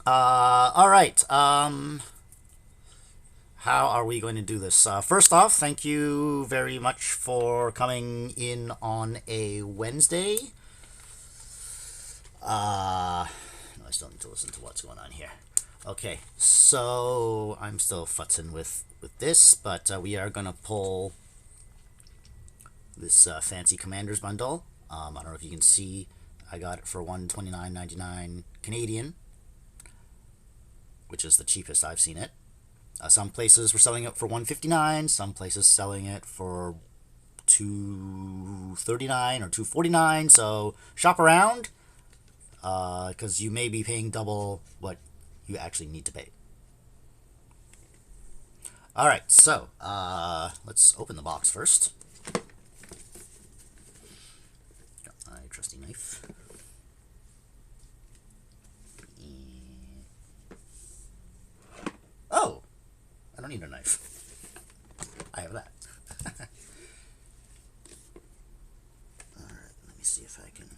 All right. How are we going to do this? First off, thank you very much for coming in on a Wednesday. I still need to listen to what's going on here. Okay, so I'm still futzing with this, but we are gonna pull this fancy Commanders bundle. I don't know if you can see, I got it for $129.99 Canadian, which is the cheapest I've seen it. Some places were selling it for $159. Some places selling it for $239 or $249. So shop around, because you may be paying double what you actually need to pay. All right, so let's open the box first. Got my trusty knife. Oh, I don't need a knife. I have that. All right, let me see if I can.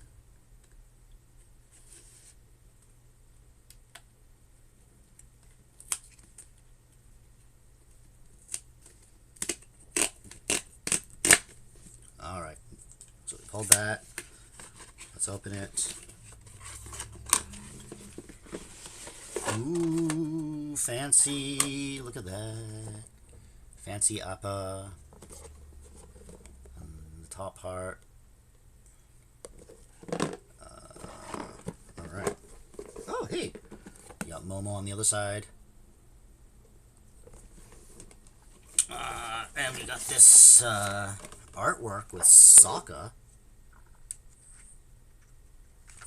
All right, so we pulled that. Let's open it. Ooh, fancy. Look at that. Fancy appa. The top part. Alright. Oh, hey. You got Momo on the other side. And we got this artwork with Sokka.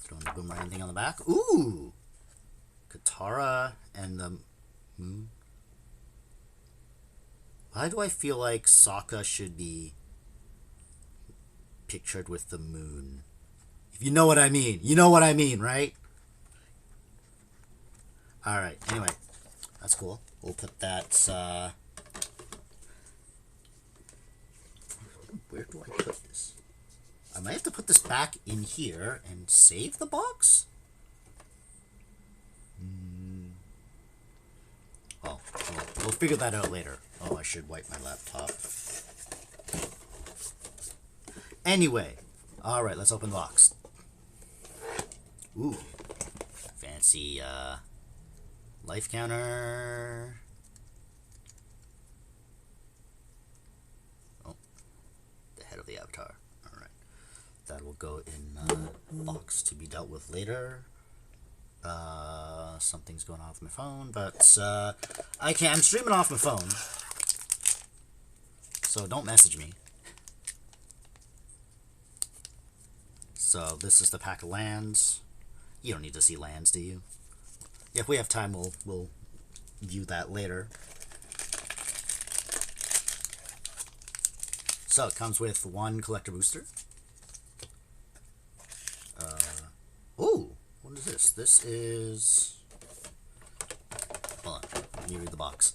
Throwing the boomerang thing on the back. Ooh! Katara and the moon. Why do I feel like Sokka should be pictured with the moon? If you know what I mean. You know what I mean, right? Alright, anyway. That's cool. We'll put that, where do I put this? I might have to put this back in here and save the box? Oh, we'll figure that out later. Oh, I should wipe my laptop. Anyway, alright, let's open the box. Ooh, fancy life counter. Oh, the head of the avatar. Alright, that will go in box to be dealt with later. Something's going on with my phone, but I'm streaming off my phone, so don't message me. So this is the pack of lands. You don't need to see lands, do you? If we have time, we'll view that later. So it comes with one collector booster. Ooh, what is this? This is... Hold on, let me read the box.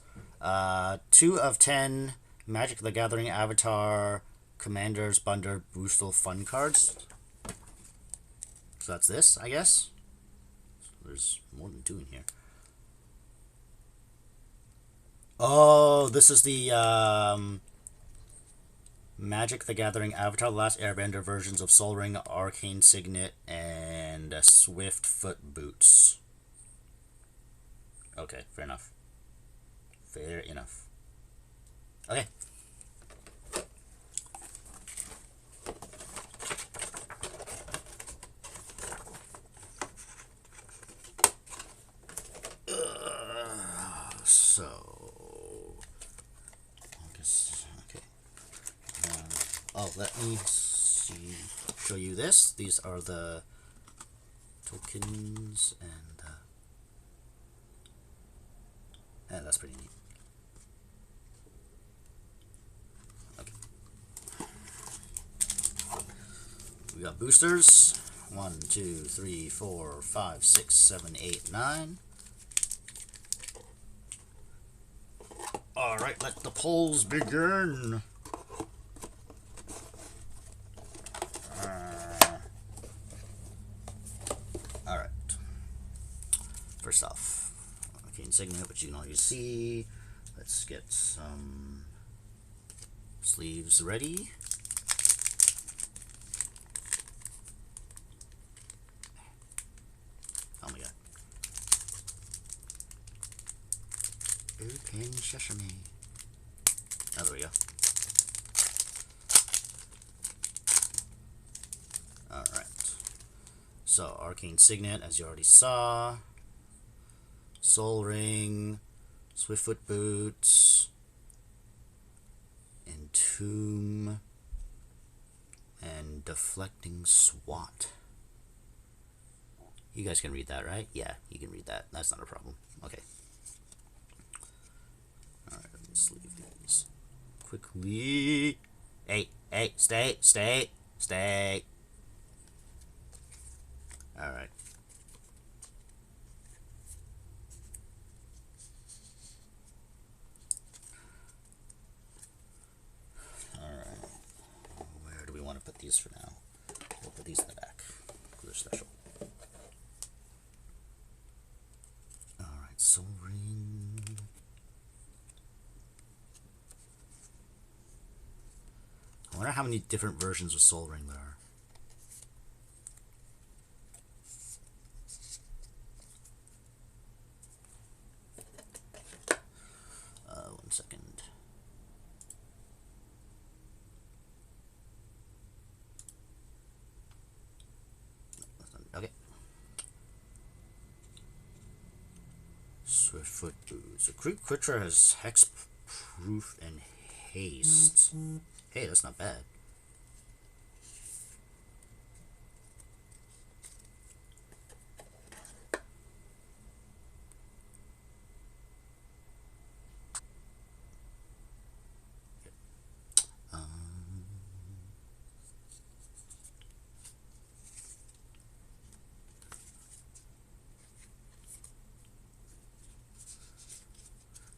2 of 10 Magic the Gathering Avatar Commanders Bundle Boostal Fun cards. So that's this, I guess. There's more than 2 in here. Oh, this is the Magic the Gathering Avatar The Last Airbender versions of Sol Ring, Arcane Signet, and Swift Foot Boots. Okay, fair enough. Fair enough. Okay. So, I guess, okay. Oh, let me see, show you this. These are the tokens, and yeah, that's pretty neat. Okay. We got boosters. 1, 2, 3, 4, 5, 6, 7, 8, 9. Alright, let the polls begin. clever stuff. Okay, Insignia, which you can already see. Let's get some sleeves ready. Oh my god. Open sesame. Oh, there we go. Alright. So, Arcane Signet, as you already saw. Soul Ring. Swiftfoot Boots. Entomb. And Deflecting Swat. You guys can read that, right? Yeah, you can read that. That's not a problem. Okay. Alright, let me sleeve these quickly. Hey, stay. Alright. Where do we want to put these for now? We'll put these in the back. They're special. Alright, Soul Ring. I wonder how many different versions of Soul Ring there are. One second. Okay. Swiftfoot Boots. A creature has hex proof and haste. Hey, that's not bad.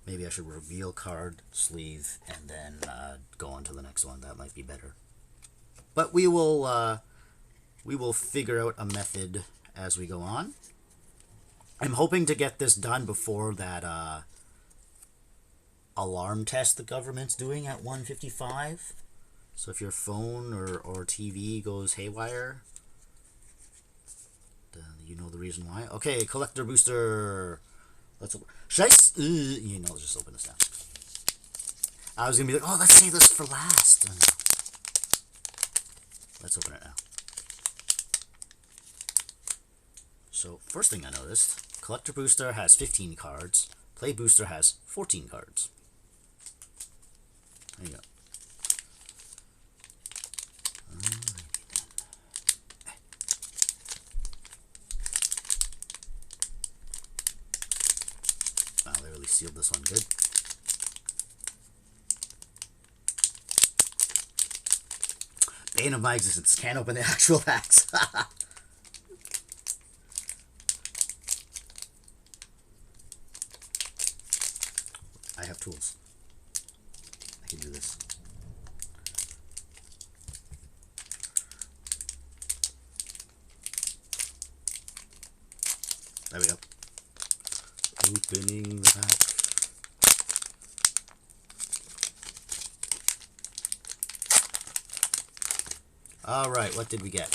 Maybe I should reveal card, sleeve, and then go on to the next one. That might be better. But we will figure out a method as we go on. I'm hoping to get this done before that alarm test the government's doing at 1:55. So if your phone or TV goes haywire, you know the reason why. Okay, collector booster. Let's open. Should I? You know, let's just open this now. I was gonna be like, oh, let's save this for last. Let's open it now. So first thing I noticed, collector booster has 15 cards. Play booster has 14 cards. There you go. Wow, they really sealed this one good. Bane of my existence. Can't open the actual packs. I have tools. I can do this. There we go. Opening the pack. Alright, what did we get?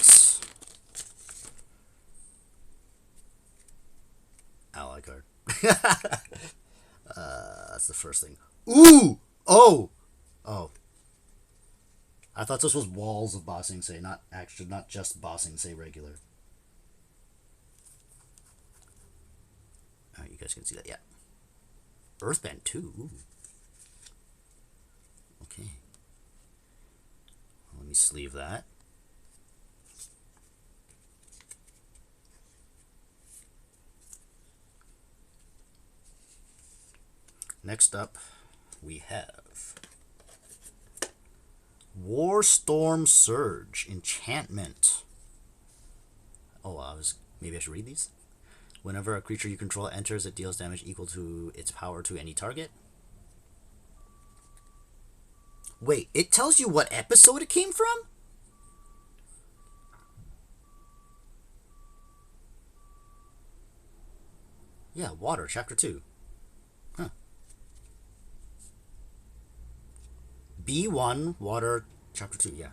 Ally card. That's the first thing. Ooh! Oh! Oh. I thought this was Walls of Bossing Say, not just Bossing Say regular. Alright, you guys can see that, yeah. Earthband 2. Ooh. Okay. Let me sleeve that. Next up, we have Warstorm Surge Enchantment. Oh, maybe I should read these. Whenever a creature you control enters, it deals damage equal to its power to any target. Wait, it tells you what episode it came from? Yeah, Water, Chapter 2. Huh. B1, Water, Chapter 2, yeah.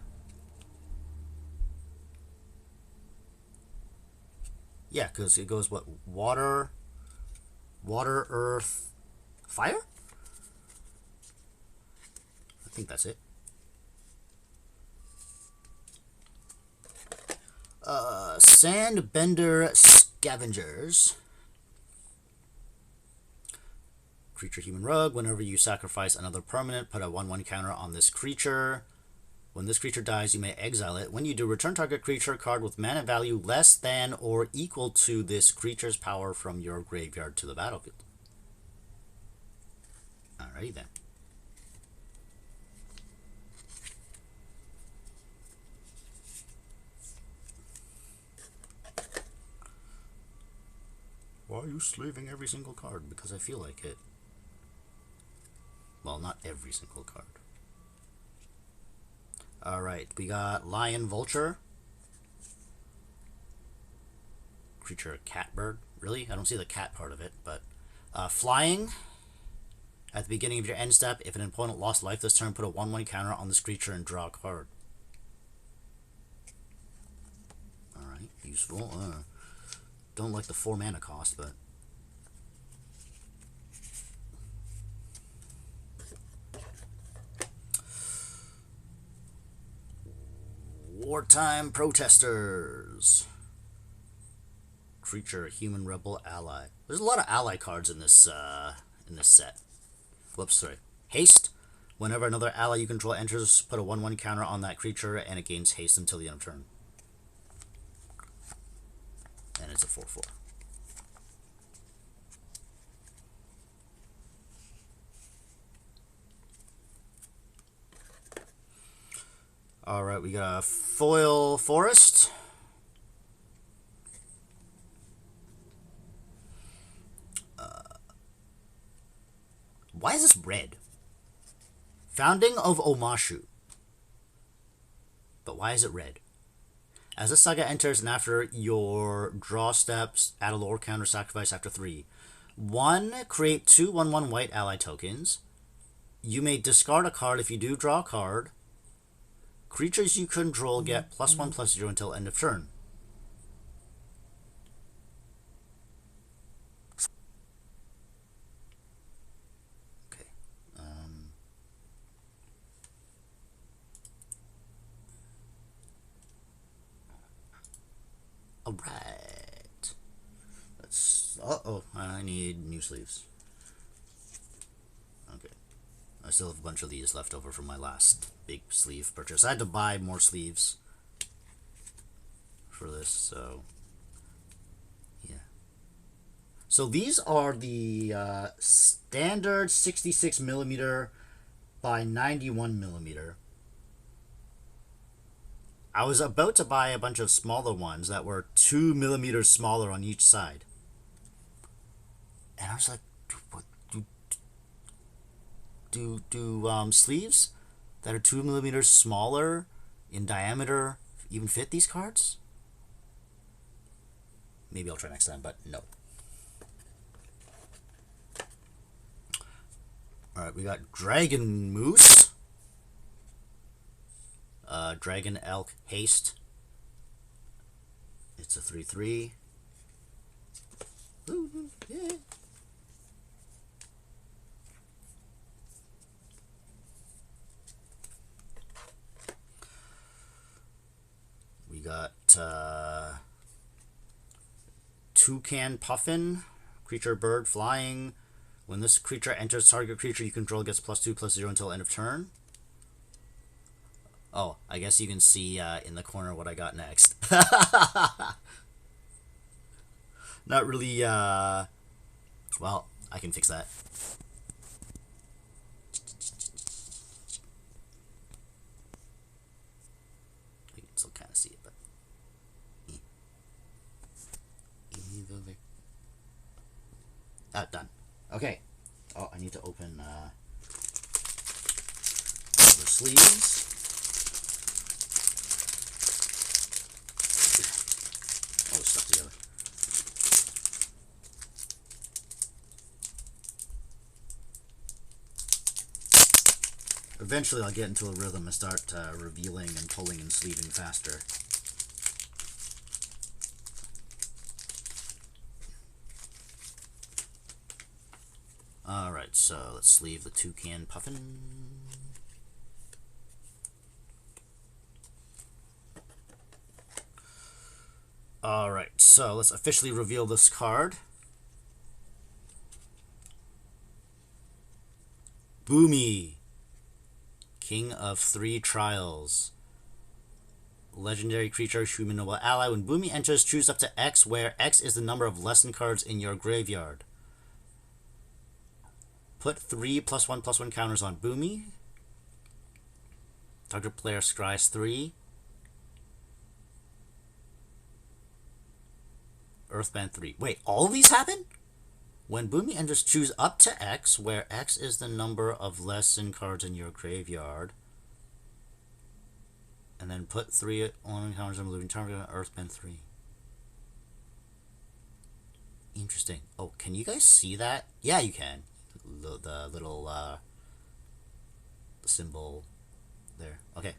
Yeah, because it goes, what, Water, Earth, Fire? I think that's it. Sandbender Scavengers. Creature Human Rogue. Whenever you sacrifice another permanent, put a 1/1 counter on this creature. When this creature dies, you may exile it. When you do, return target creature card with mana value less than or equal to this creature's power from your graveyard to the battlefield. Alrighty then. Why are you slaving every single card? Because I feel like it. Well, not every single card. Alright, we got Lion Vulture. Creature Catbird. Really? I don't see the cat part of it, but... flying. At the beginning of your end step, if an opponent lost life this turn, put a 1/1 counter on this creature and draw a card. Alright, useful. Don't like the 4 mana cost, but... Wartime Protesters. Creature, Human Rebel Ally. There's a lot of ally cards in this set. Whoops, sorry. Haste. Whenever another ally you control enters, put a 1/1 counter on that creature, and it gains haste until the end of turn. And it's a 4/4. Alright, we got a Foil Forest. Why is this red? Founding of Omashu. But why is it red? As this saga enters and after your draw steps, add a lore counter sacrifice after 3. 1, create 2 1/1 white ally tokens. You may discard a card if you do draw a card. Creatures you control get +1/+0 until end of turn. Okay. Alright. Let's... Uh-oh. I need new sleeves. Okay. I still have a bunch of these left over from my last big sleeve purchase. I had to buy more sleeves for this, so... yeah. So these are the standard 66mm by 91mm. I was about to buy a bunch of smaller ones that were 2mm smaller on each side. And I was like, what, do sleeves that are 2mm smaller in diameter even fit these cards? Maybe I'll try next time, but no. Alright, we got Dragon Moose. Dragon Elk Haste. It's a 3/3. Ooh, yeah. We got Toucan Puffin. Creature bird flying. When this creature enters, target creature you control gets +2/+0 until end of turn. Oh, I guess you can see in the corner what I got next. Not really, well, I can fix that. You can still kind of see it, but... done. Okay. Oh, I need to open the sleeves. All this stuff together. Eventually I'll get into a rhythm and start revealing and pulling and sleeving faster. Alright, so let's sleeve the Toucan Puffin. Alright, so let's officially reveal this card. Boomy, King of 3 Trials. Legendary creature, human noble ally. When Boomy enters, choose up to X, where X is the number of lesson cards in your graveyard. Put 3 +1/+1 counters on Boomy. Target player scries 3. Earthband 3. Wait, all of these happen? When Boomy enters, choose up to X, where X is the number of lesson cards in your graveyard. And then put 3 on counters on living target on Earthband 3. Interesting. Oh, can you guys see that? Yeah, you can. The little symbol there. Okay.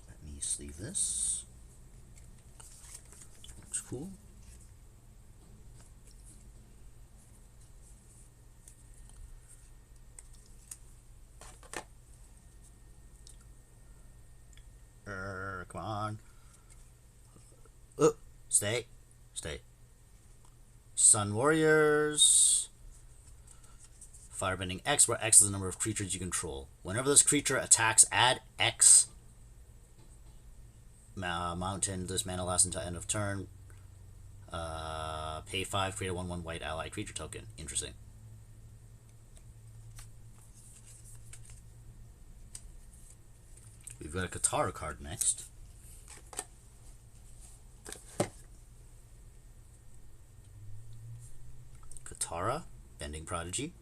Let me sleeve this. Looks cool. Come on. Stay. Stay. Sun Warriors. Firebending X, where X is the number of creatures you control. Whenever this creature attacks, add X. Mountain. This mana lasts until end of turn. Pay 5, create a 1/1 white ally creature token. Interesting. We've got a Katara card next. Katara, Bending Prodigy.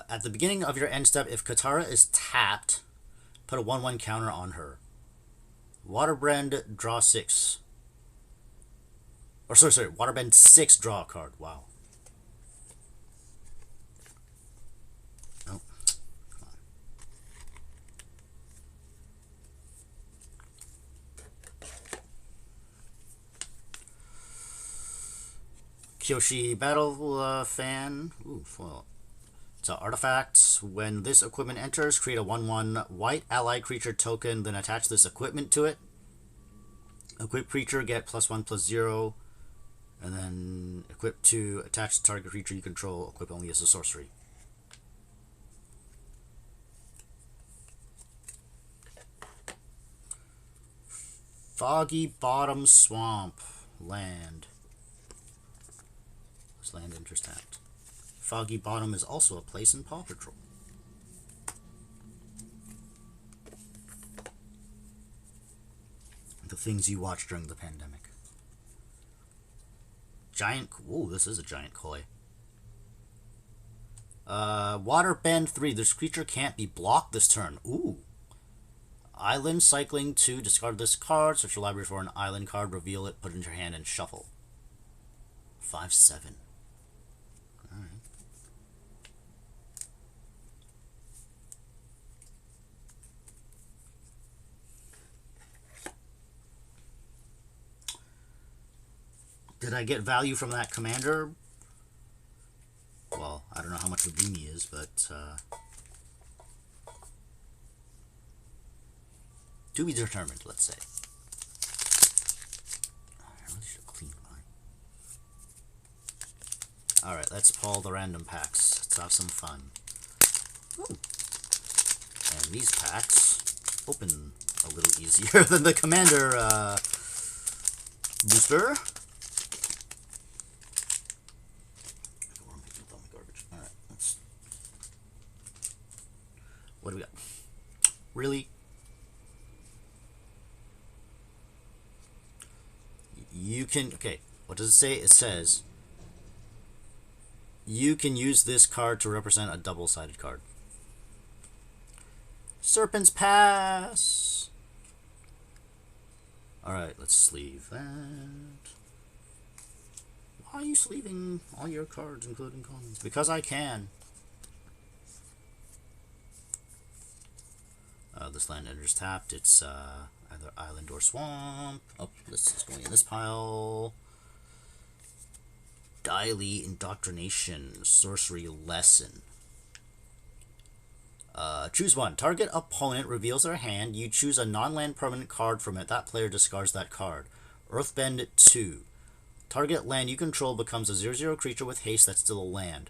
At the beginning of your end step, if Katara is tapped, put a 1/1 counter on her. Waterbend, draw 6. Or sorry, Waterbend 6, draw a card. Wow. Oh, come on. Kyoshi Battle Fan. Ooh, foil. So artifacts. When this equipment enters, create a 1/1 white ally creature token, then attach this equipment to it. Equip creature, get +1/+0, and then equip to attach the target creature you control, equip only as a sorcery. Foggy Bottom Swamp land. This land enters tapped. Foggy Bottom is also a place in Paw Patrol. The things you watched during the pandemic. Giant. Ooh, this is a giant koi. Waterbend 3. This creature can't be blocked this turn. Ooh. Island cycling 2. Discard this card. Search your library for an island card. Reveal it. Put it in your hand and shuffle. 5/7. Alright. Did I get value from that commander? Well, I don't know how much the Boomy is, but to be determined, let's say. I really should clean mine. Alright, let's pull the random packs. Let's have some fun. Ooh. And these packs open a little easier than the commander booster. What do we got? Really? You can... Okay, what does it say? It says you can use this card to represent a double-sided card. Serpent's Pass! Alright, let's sleeve that. Why are you sleeving all your cards, including commons? Because I can. This land enters tapped. It's either island or swamp. Oh, this is going in this pile. Daily Indoctrination, Sorcery Lesson. Choose one. Target opponent reveals their hand. You choose a non-land permanent card from it. That player discards that card. Earthbend 2. Target land you control becomes a 0/0 creature with haste that's still a land.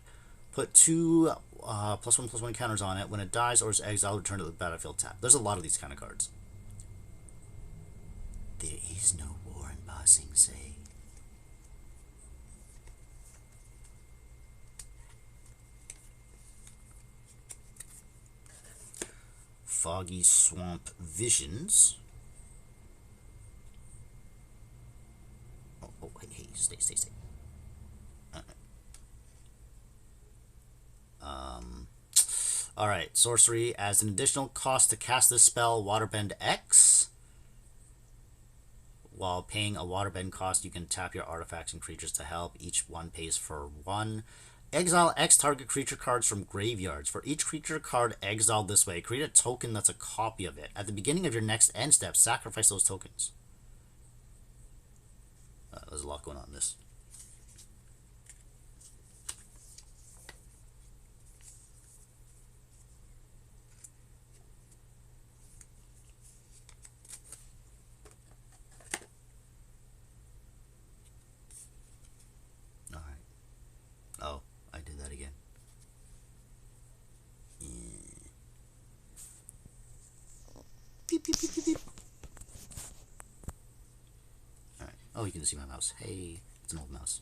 Put 2 +1/+1 counters on it. When it dies or is exiled, return to the battlefield tap. There's a lot of these kind of cards. There is no war in Ba Sing Se. Foggy Swamp Visions. Oh, hey, stay. Alright, sorcery. As an additional cost to cast this spell, Waterbend X. While paying a Waterbend cost, you can tap your artifacts and creatures to help. Each one pays for 1. Exile X target creature cards from graveyards. For each creature card exiled this way, create a token that's a copy of it. At the beginning of your next end step, sacrifice those tokens. There's a lot going on in this. Alright. Oh, I did that again. Beep, beep, beep, beep, beep. Alright. Oh, you can see my mouse. Hey, it's an old mouse.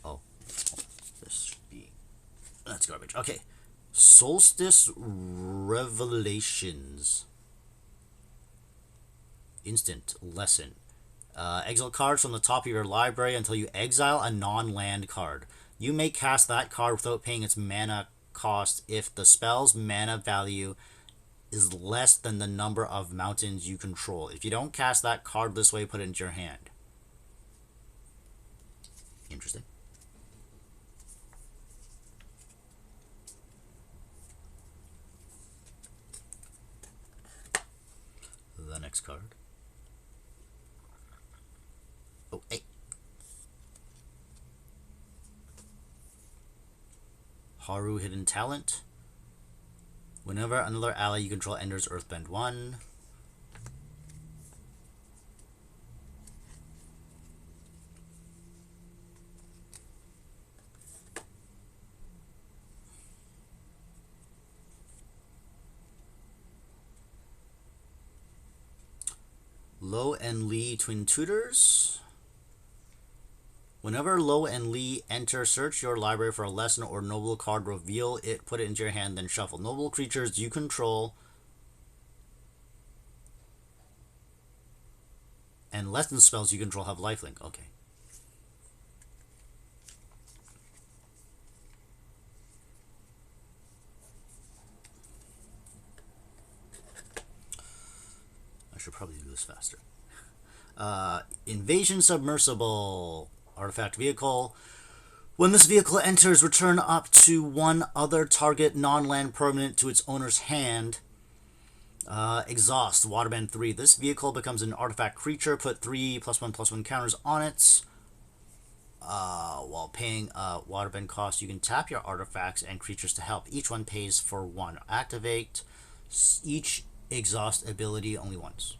Oh, this should be... That's garbage. Okay. Solstice Revelations. Instant lesson. Exile cards from the top of your library until you exile a non-land card. You may cast that card without paying its mana cost if the spell's mana value is less than the number of mountains you control. If you don't cast that card this way, put it into your hand. Interesting. The next card. Oh, hey. Haru Hidden Talent. Whenever another ally you control enters Earthbend 1. Lo and Lee Twin Tutors. Whenever Lo and Lee enter, search your library for a lesson or noble card, reveal it, put it into your hand, then shuffle. Noble creatures you control and lesson spells you control have lifelink. Okay. I should probably do this faster. Invasion Submersible. Artifact vehicle. When this vehicle enters, return up to one other target non-land permanent to its owner's hand. Exhaust, Waterbend 3. This vehicle becomes an artifact creature. Put 3 +1/+1 counters on it. While paying a Waterbend cost, you can tap your artifacts and creatures to help. Each one pays for 1. Activate each exhaust ability only once.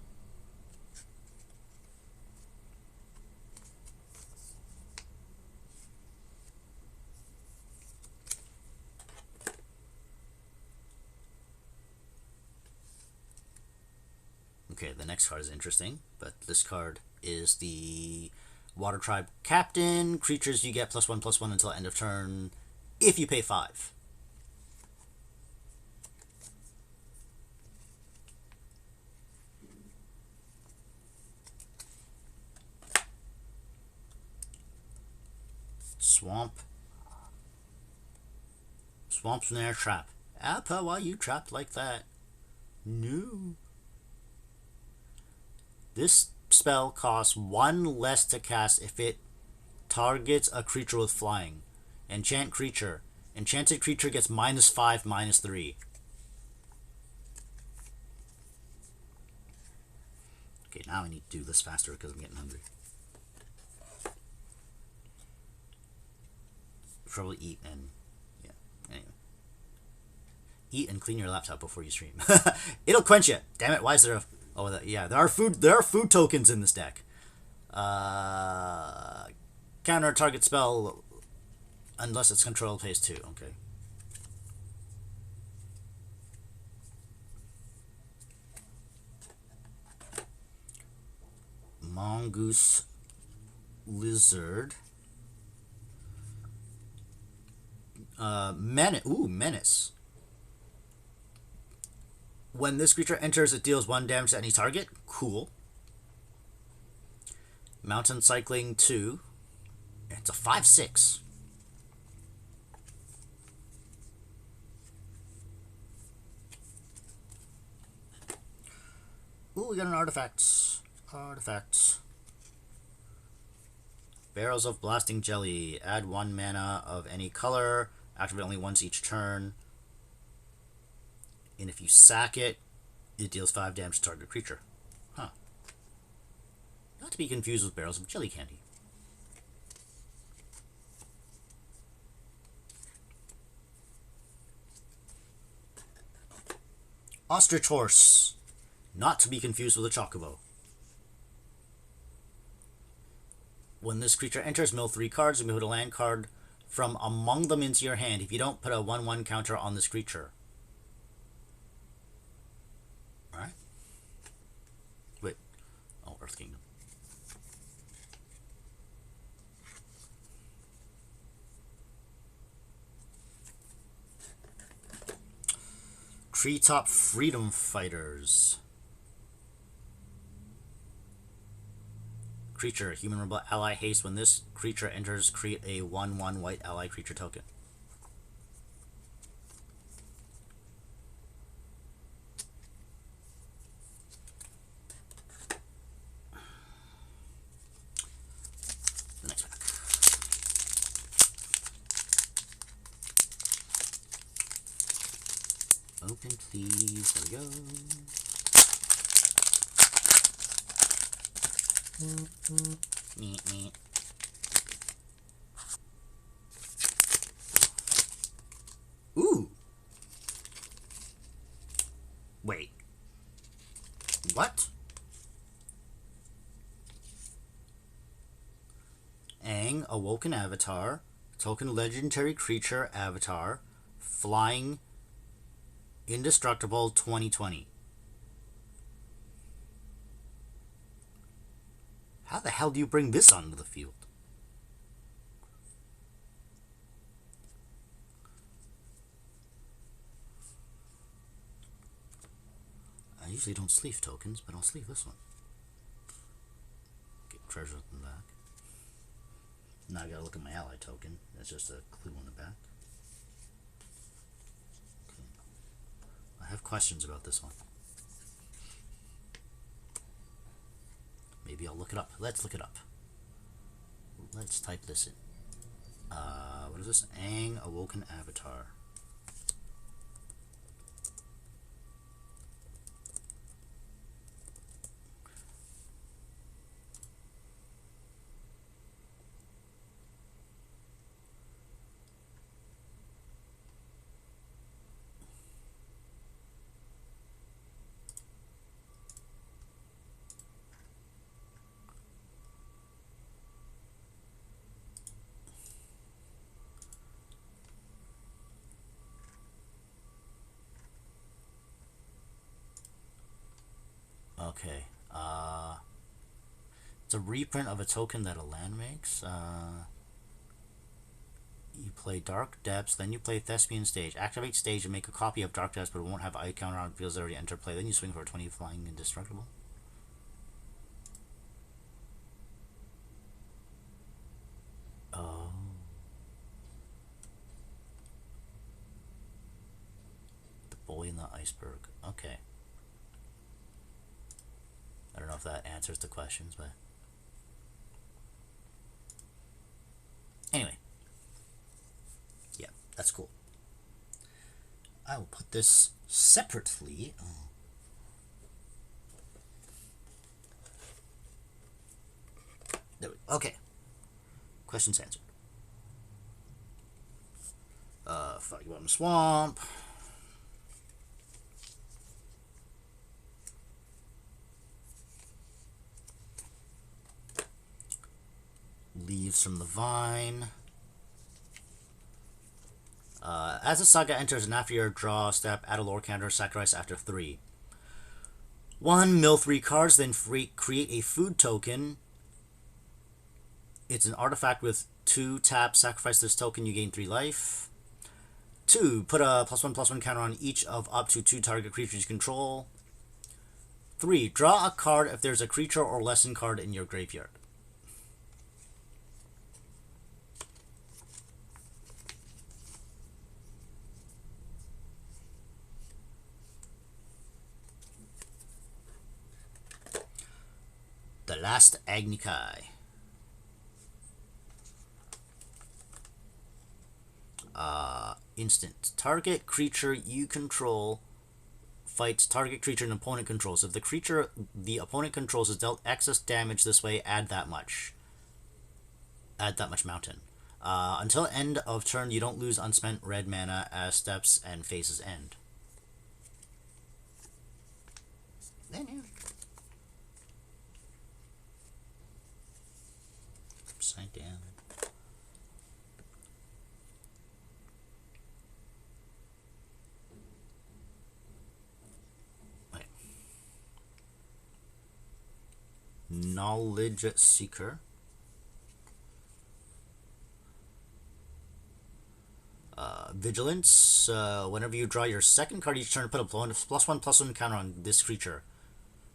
Okay, the next card is interesting, but this card is the Water Tribe Captain. Creatures you get +1/+1 until end of turn if you pay 5. Swamp. Swamp Snare Trap. Appa, why you trapped like that? No. This spell costs 1 less to cast if it targets a creature with flying. Enchant creature. Enchanted creature gets -5, -3. Okay, now I need to do this faster because I'm getting hungry. Probably eat and yeah. Anyway, eat and clean your laptop before you stream. It'll quench you. Damn it! Why is there a? Oh, yeah. There are food. There are food tokens in this deck. Counter target spell unless it's control phase 2. Okay. Mongoose lizard. Menace. When this creature enters, it deals 1 damage to any target. Cool. Mountain Cycling 2. It's a 5/6. Ooh, we got an artifact. Barrels of Blasting Jelly. Add 1 mana of any color. Activate only once each turn. And if you sack it, it deals 5 damage to target creature. Huh. Not to be confused with Barrels of Jelly Candy. Ostrich Horse. Not to be confused with a Chocobo. When this creature enters, mill 3 cards, and put a land card from among them into your hand. If you don't, put a 1/1 counter on this creature. Alright. Wait. Oh, Earth Kingdom. Treetop Freedom Fighters. Creature, human rebel ally haste. When this creature enters, create a 1/1 white ally creature token. The next pack. Open, please. There we go. Neat. Ooh. Wait. What? Aang, Awoken Avatar, token legendary creature avatar, flying, indestructible 2020. How the hell do you bring this onto the field? I usually don't sleeve tokens, but I'll sleeve this one. Get treasure in the back. Now I gotta look at my ally token. That's just a clue on the back. Okay. I have questions about this one. Maybe I'll look it up. Let's look it up. Let's type this in. What is this? Aang, Awoken Avatar. Okay. It's a reprint of a token that a land makes. You play Dark Depths, then you play Thespian Stage. Activate stage and make a copy of Dark Depths, but it won't have eye counter on fields that already enter play. Then you swing for a 20 flying indestructible. Oh. The Boy in the Iceberg. Okay. I don't know if that answers the questions, but anyway, yeah, that's cool. I will put this separately. Okay. Questions answered. Foggy Bottom Swamp. Leaves from the Vine. As the saga enters and after your draw step, add a lore counter, sacrifice after 3. 1, mill 3 cards, then create a food token. It's an artifact with 2 tap, sacrifice this token, you gain 3 life. 2, put a +1/+1 counter on each of up to 2 target creatures you control. 3, draw a card if there's a creature or lesson card in your graveyard. The Last Agnikai. Instant. Target creature you control fights target creature an opponent controls. If the creature the opponent controls is dealt excess damage this way, add that much. Add that much mountain. Until end of turn, you don't lose unspent red mana as steps and phases end. Upside down. Okay. Knowledge Seeker. Vigilance. Whenever you draw your second card each turn, put a +1/+1 counter on this creature.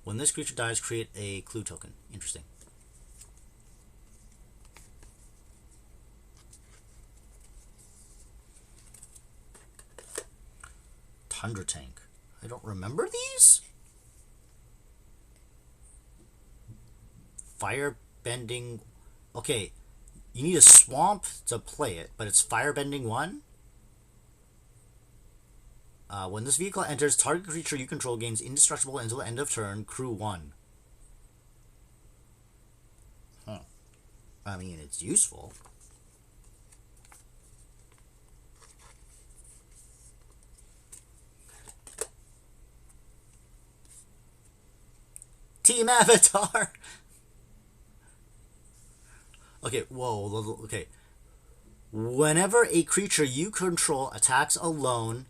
When this creature dies, create a clue token. Interesting. Tundra Tank. I don't remember these? Firebending. Okay, you need a swamp to play it, but it's Firebending 1? When this vehicle enters, target creature you control gains indestructible until the end of turn, crew 1. Huh. I mean, it's useful. Team Avatar! Okay, whoa, okay. Whenever a creature you control attacks alone,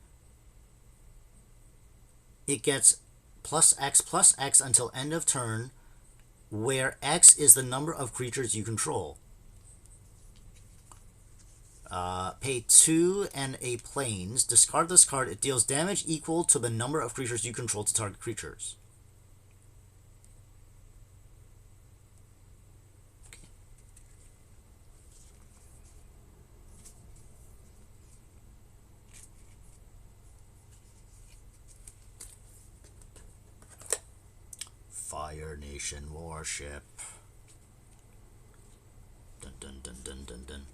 it gets +X until end of turn, where X is the number of creatures you control. Pay 2 and a planes. Discard this card. It deals damage equal to the number of creatures you control to target creatures. Fire Nation Warship. Dun dun dun dun dun dun.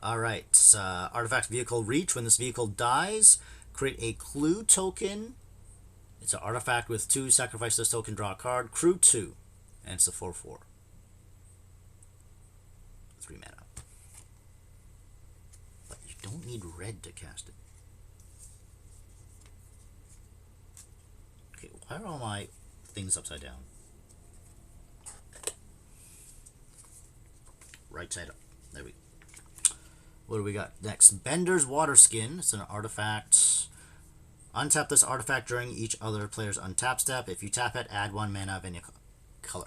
Alright, artifact vehicle Reach. When this vehicle dies, create a clue token. It's an artifact with 2, sacrifice this token, draw a card. Crew 2. And it's a 4/4. 3 mana. But you don't need red to cast it. Okay, why are all my things upside down? Right side up. There we go. What do we got next? Bender's Water Skin. It's an artifact. Untap this artifact during each other player's untap step. If you tap it, add 1 mana of any color.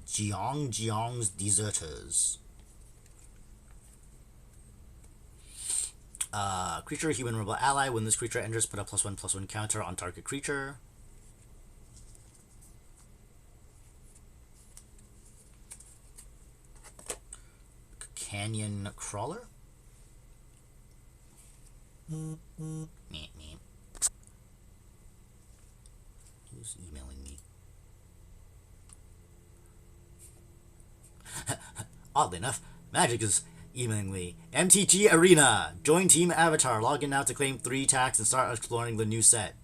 Jiang's Deserters. Creature, human rebel ally. When this creature enters, put a +1/+1 counter on target creature. Canyon Crawler. Who's emailing me? Oddly enough, Magic is emailing me. MTG Arena. Join Team Avatar. Log in now to claim 3 tax and start exploring the new set.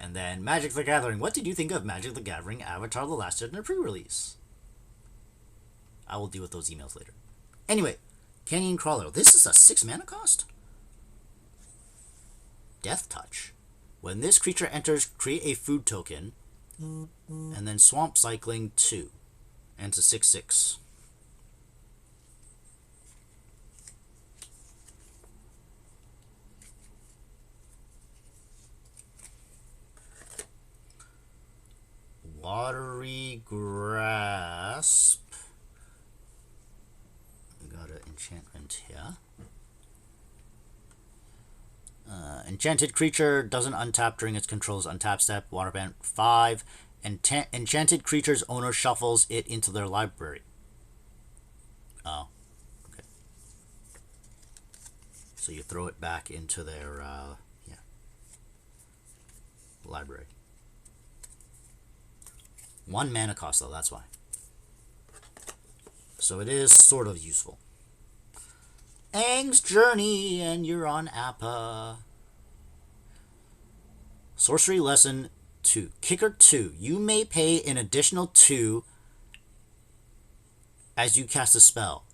And then Magic the Gathering. What did you think of Magic the Gathering Avatar the Last Jedi pre-release? I will deal with those emails later. Anyway, Canyon Crawler. This is a 6 mana cost? Death Touch. When this creature enters, create a food token, and then Swamp Cycling 2. And it's a 6/6. Watery Grasp. We got an enchantment here. Enchanted creature doesn't untap during its control's untap step. Waterbend 5. Enchanted creature's owner shuffles it into their library. Oh, okay. So you throw it back into their library. 1 mana cost though, that's why. So it is sort of useful. Aang's Journey, and you're on Appa. Sorcery Lesson 2. Kicker 2. You may pay an additional 2 as you cast a spell.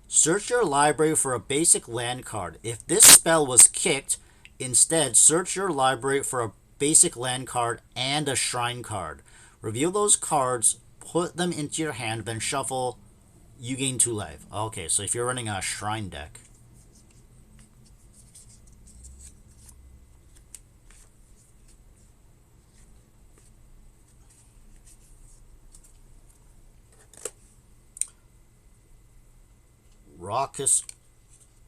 Search your library for a basic land card. If this spell was kicked, instead search your library for a basic land card and a shrine card. Reveal those cards, put them into your hand, then shuffle. You gain 2 life. Okay, so if you're running a shrine deck. Raucous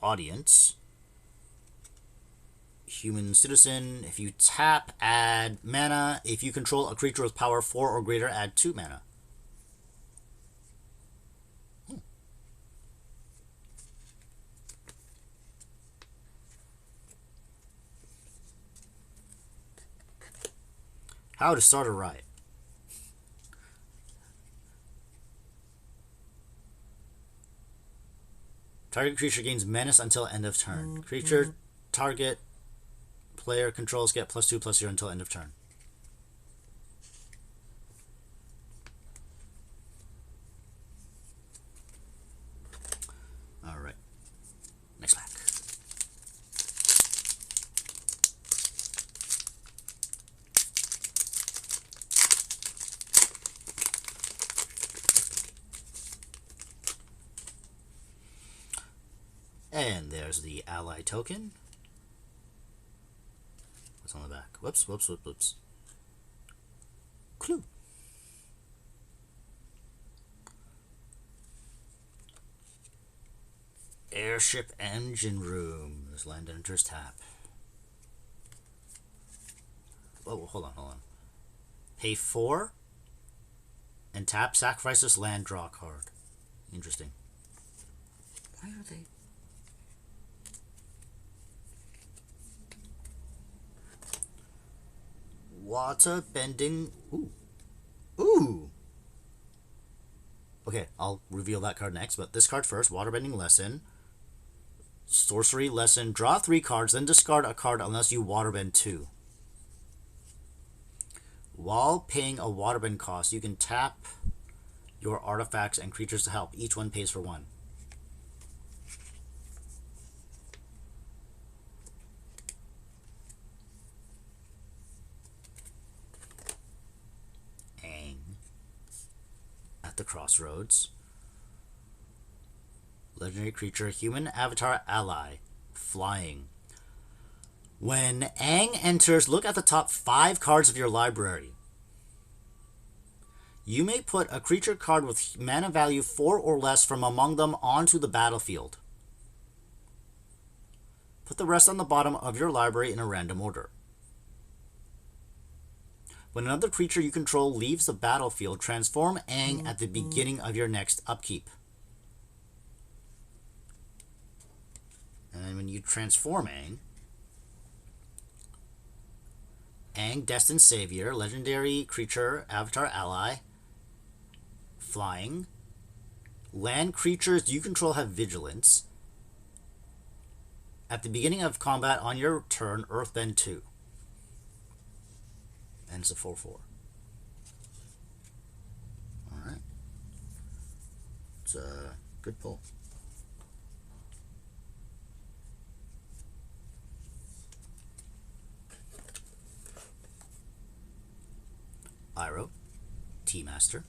Audience. Human Citizen. If you tap, add mana. If you control a creature with power 4 or greater, add 2 mana. How to start a riot. Target creature gains menace until end of turn. Creature target player controls get +2/+0 until end of turn. Alright. Next pack. And there's the ally token. What's on the back? Whoops. Clue. Airship engine room. This land enters tap. Oh, hold on. Pay 4 and tap, sacrifice this land, draw a card. Interesting. Why are they... Water bending. Ooh. Okay, I'll reveal that card next, but this card first. Waterbending Lesson. Sorcery Lesson. Draw 3 cards, then discard a card unless you waterbend 2. While paying a waterbend cost, you can tap your artifacts and creatures to help. Each one pays for 1. At the Crossroads. Legendary creature, human avatar ally, flying. When Aang enters, look at the top 5 cards of your library. You may put a creature card with mana value 4 or less from among them onto the battlefield. Put the rest on the bottom of your library in a random order. When another creature you control leaves the battlefield, transform Aang at the beginning of your next upkeep. And then when you transform Aang, Destined Savior, legendary creature, avatar ally, flying. Land creatures you control have vigilance. At the beginning of combat on your turn, Earthbend 2. And it's a 4/4. Alright. It's a good pull. Iroh, Tea-Master.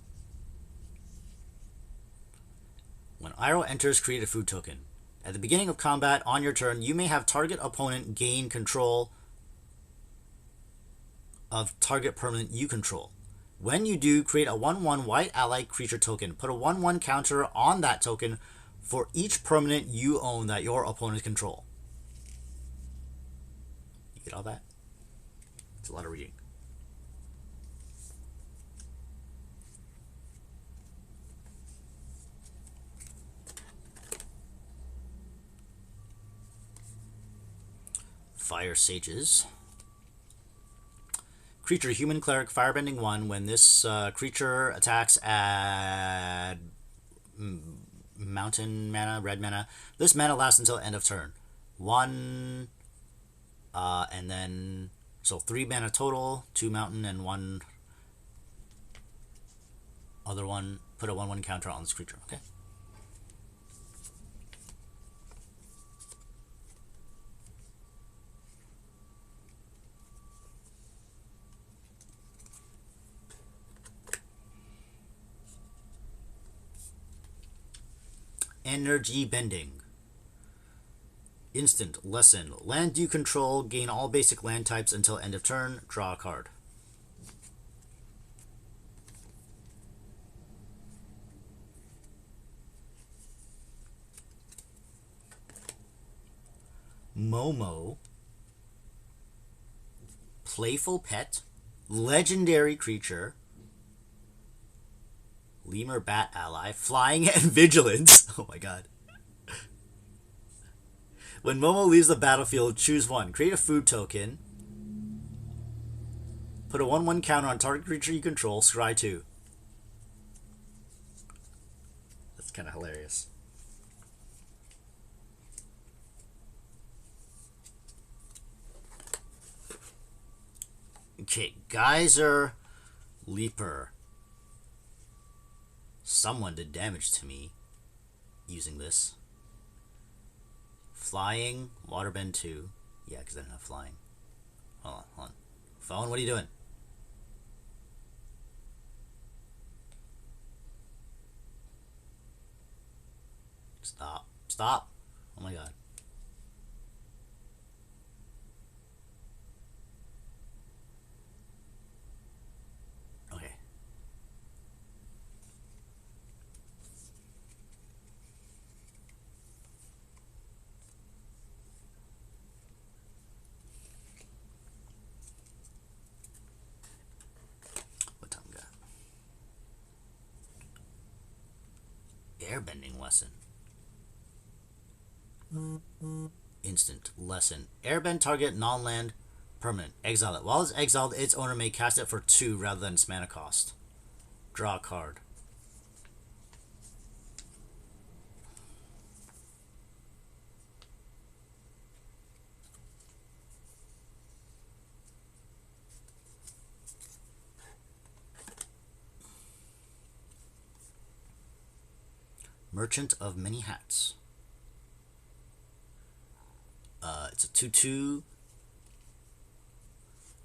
When Iroh enters, create a food token. At the beginning of combat, on your turn, you may have target opponent gain control of target permanent you control. When you do, create a 1/1 white ally creature token. Put a 1/1 counter on that token for each permanent you own that your opponents control. You get all that? It's a lot of reading. Fire Sages. Creature, human cleric, firebending 1. When this creature attacks at mountain mana, red mana, this mana lasts until end of turn. 1, and then, so 3 mana total, 2 mountain and 1 other one. Put a 1/1 counter on this creature, okay? Energy Bending. Instant. Lesson. Land you control. Gain all basic land types until end of turn. Draw a card. Momo. Playful Pet. Legendary creature. Lemur Bat ally, Flying and Vigilance. Oh my god. When Momo leaves the battlefield, choose 1. Create a food token. Put a 1/1 counter on target creature you control. Scry 2. That's kind of hilarious. Okay, Geyser Leaper. Someone did damage to me using this. Flying, Waterbend 2. Yeah, because I didn't have flying. Hold on. Phone, what are you doing? Stop. Oh my god. Okay. What time we got? Airbending lesson. Instant lesson. Airbend target non-land permanent. Exile it. While it's exiled, its owner may cast it for 2 rather than its mana cost. Draw a card. Merchant of Many Hats. It's a 2/2.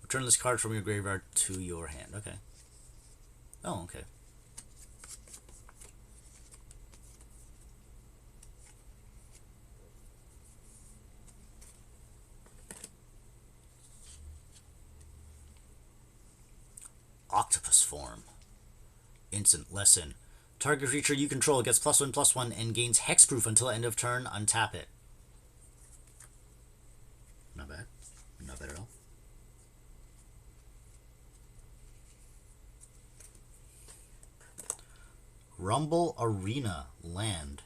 Return this card from your graveyard to your hand. Okay. Oh, okay. Octopus Form. Instant lesson. Target creature you control gets +1/+1 and gains hexproof until end of turn. Untap it. Not bad. Not bad at all. Rumble Arena land.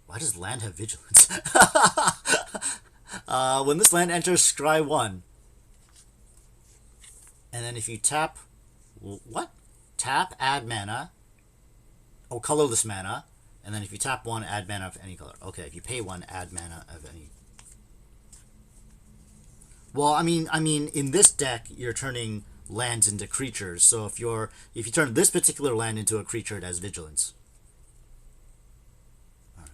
Why does land have vigilance? When this land enters, scry 1. And then if you tap... What? Tap, add mana. Oh, colorless mana. And then if you tap 1, add mana of any color. Okay, if you pay 1, add mana of any... Well, I mean, in this deck, you're turning lands into creatures. So if you turn this particular land into a creature, it has vigilance. All right.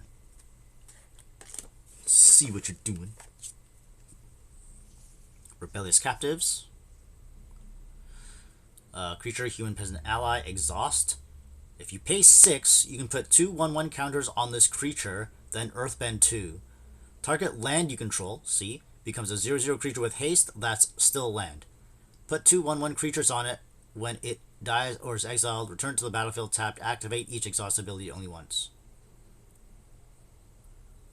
See what you're doing. Rebellious Captives. Creature, human, peasant, ally, exhaust. If you pay 6, you can put 2/1/1 counters on this creature, then Earthbend 2. Target land you control, see, becomes a 0/0 creature with haste, that's still land. Put 2/1/1 creatures on it. When it dies or is exiled, return to the battlefield tapped, activate each exhaust ability only once.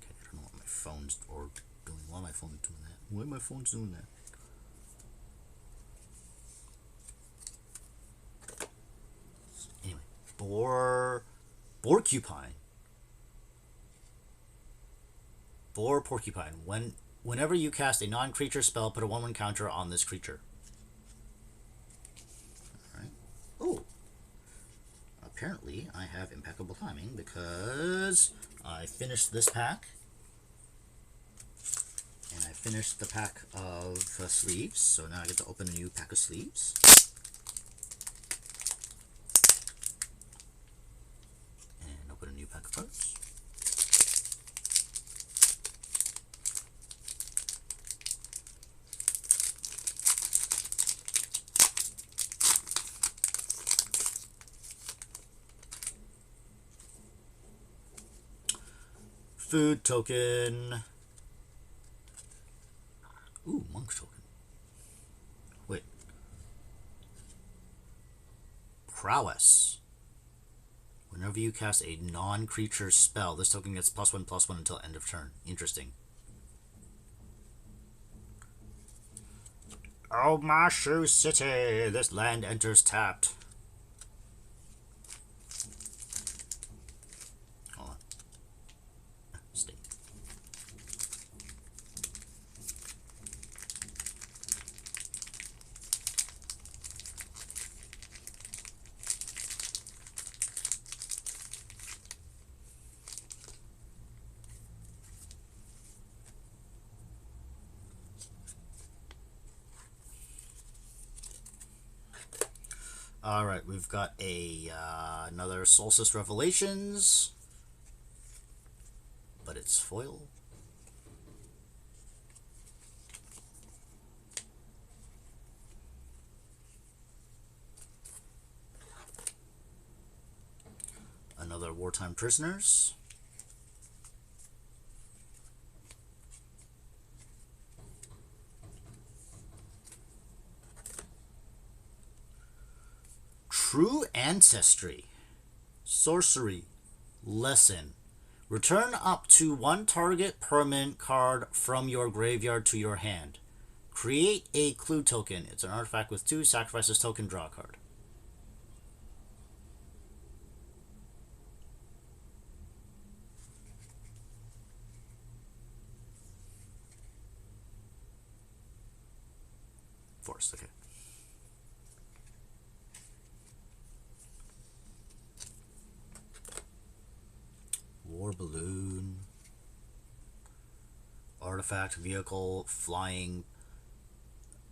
Okay, I don't know what my phone's or doing. Why my phone doing that? Why my phone's doing that? Anyway, Porcupine. Porcupine. Whenever you cast a non-creature spell, put a 1/1 counter on this creature. Alright. Oh. Apparently, I have impeccable timing because I finished this pack. And I finished the pack of sleeves. So now I get to open a new pack of sleeves. And open a new pack of cards. Food token. Ooh, monk token. Wait. Prowess. Whenever you cast a non-creature spell, this token gets +1/+1 until end of turn. Interesting. Oh, Mashu City! This land enters tapped. Hold on. Stay. Alright, we've got another Solstice Revelations, but it's foil. Another Wartime Prisoners. True Ancestry. Sorcery. Lesson. Return up to 1 target permanent card from your graveyard to your hand. Create a clue token. It's an artifact with 2, sacrifices token, draw a card. Force, okay. War Balloon. Artifact, vehicle, flying.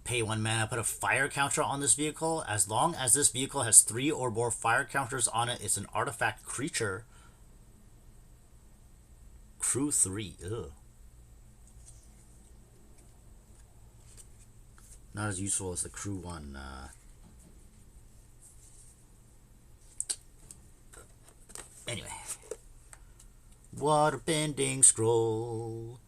Pay 1 mana, put a fire counter on this vehicle. As long as this vehicle has 3 or more fire counters on it, it's an artifact creature. Crew 3. Ugh. Not as useful as the Crew 1. Anyway. Waterbending Scroll.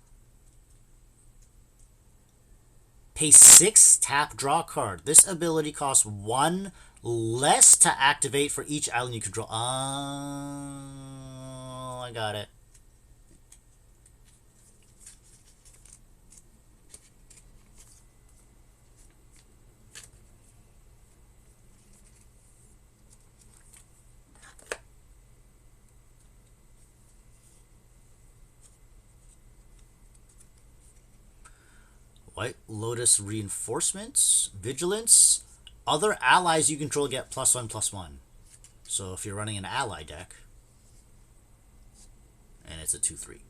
Pay 6, tap, draw card. This ability costs 1 less to activate for each island you control. Oh, I got it. White Lotus Reinforcements, Vigilance. Other allies you control get +1/+1. So if you're running an ally deck, and it's a 2/3.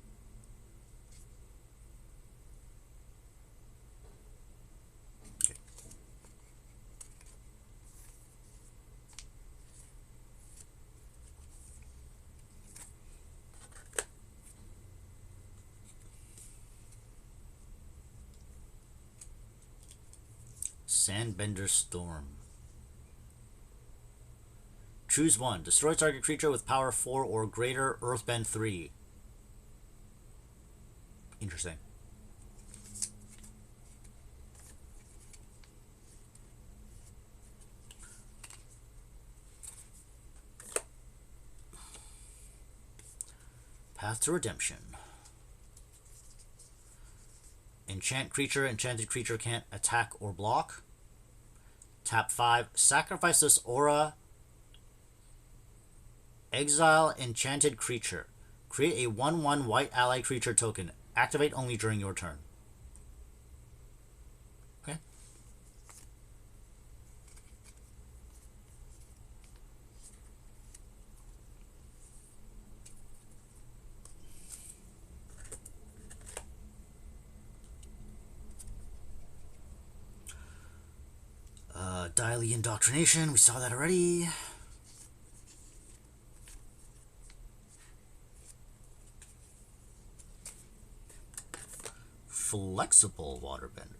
Sandbender Storm. Choose one. Destroy target creature with power 4 or greater, Earthbend 3. Interesting. Path to Redemption. Enchant creature. Enchanted creature can't attack or block. Tap 5. Sacrifice this aura. Exile enchanted creature. Create a 1/1 white ally creature token. Activate only during your turn. Okay. Daily Indoctrination. We saw that already. Flexible Waterbender.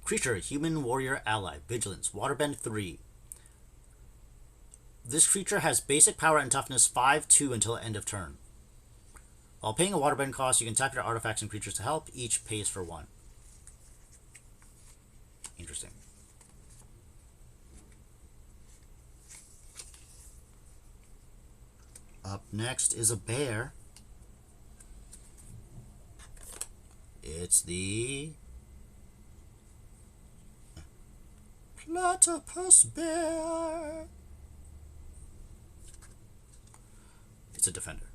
Creature, human warrior ally, vigilance, waterbend 3. This creature has basic power and toughness 5/2 until end of turn. While paying a waterbend cost, you can tap your artifacts and creatures to help. Each pays for 1. Interesting. Up next is a bear. It's the Platypus Bear. It's a defender.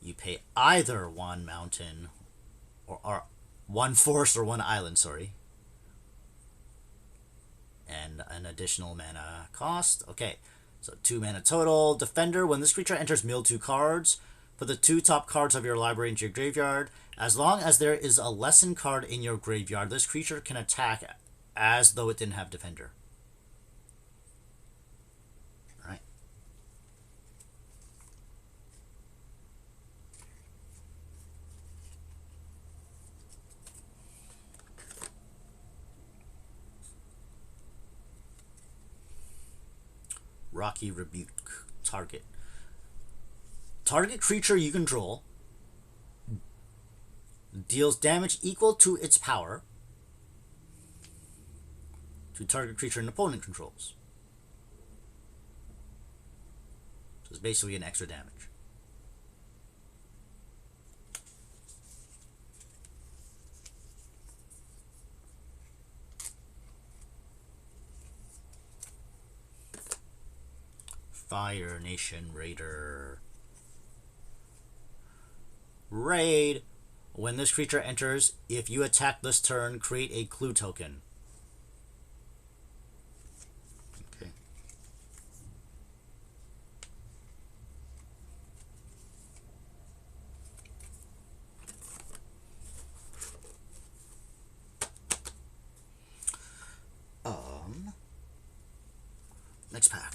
You pay either 1 mountain or 1 forest or 1 island, sorry. And an additional mana cost. Okay, so 2 mana total. Defender, when this creature enters, mill 2 cards. Put the 2 top cards of your library into your graveyard. As long as there is a lesson card in your graveyard, this creature can attack as though it didn't have Defender. Alright. Rocky Rebuke. Target. Target creature you control deals damage equal to its power to target creature an opponent controls. So it's basically an extra damage. Fire Nation Raider. Raid. When this creature enters, if you attack this turn, create a clue token. Okay. Next pack.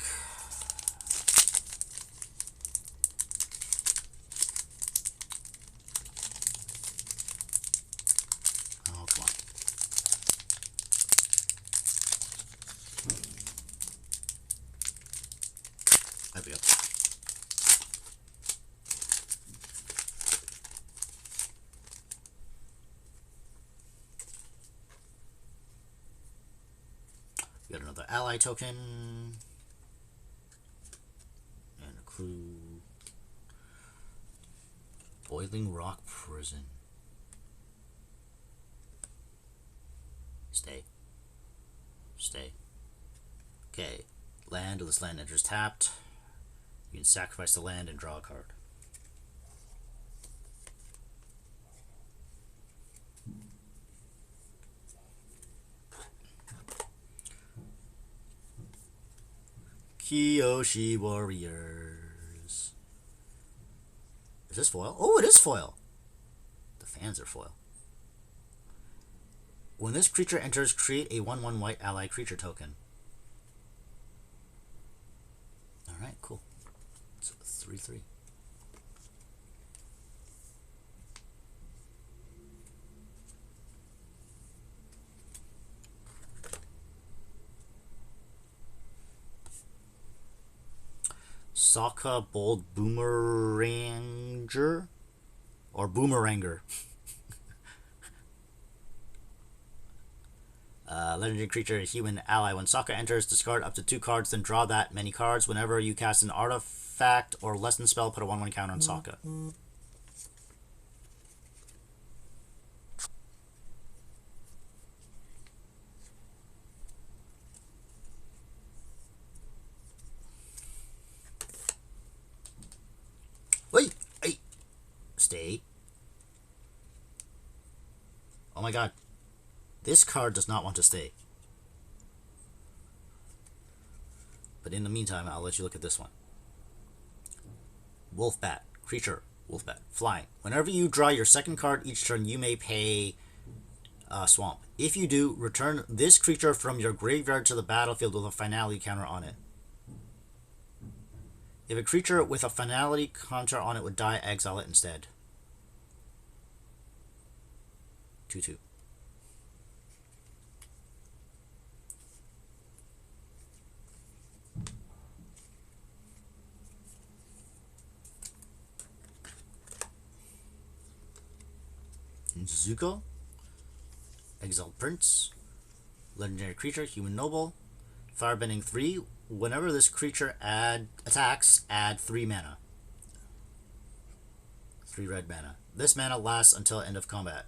There we go. We got another ally token. And a clue. Boiling Rock Prison. Stay. Stay. Okay. Land, or this land enters tapped. You can sacrifice the land and draw a card. Kyoshi Warriors. Is this foil? Oh, it is foil. The fans are foil. When this creature enters, create a 1/1 white ally creature token. Alright, cool. It's 3/3. Sokka Bold Boomeranger? Or Boomeranger. Legendary creature, human ally. When Sokka enters, discard up to 2 cards, then draw that many cards. Whenever you cast an artifact or lesson spell, put a 1/1 counter on Sokka. Wait! Hey! Stay. Oh my god. This card does not want to stay. But in the meantime, I'll let you look at this one. Wolfbat. Creature. Wolfbat. Flying. Whenever you draw your second card each turn, you may pay Swamp. If you do, return this creature from your graveyard to the battlefield with a finality counter on it. If a creature with a finality counter on it would die, exile it instead. 2/2. Zuko. Exiled Prince. Legendary creature, human noble. Firebending 3. Whenever this creature attacks, add 3 mana. 3 red mana. This mana lasts until end of combat.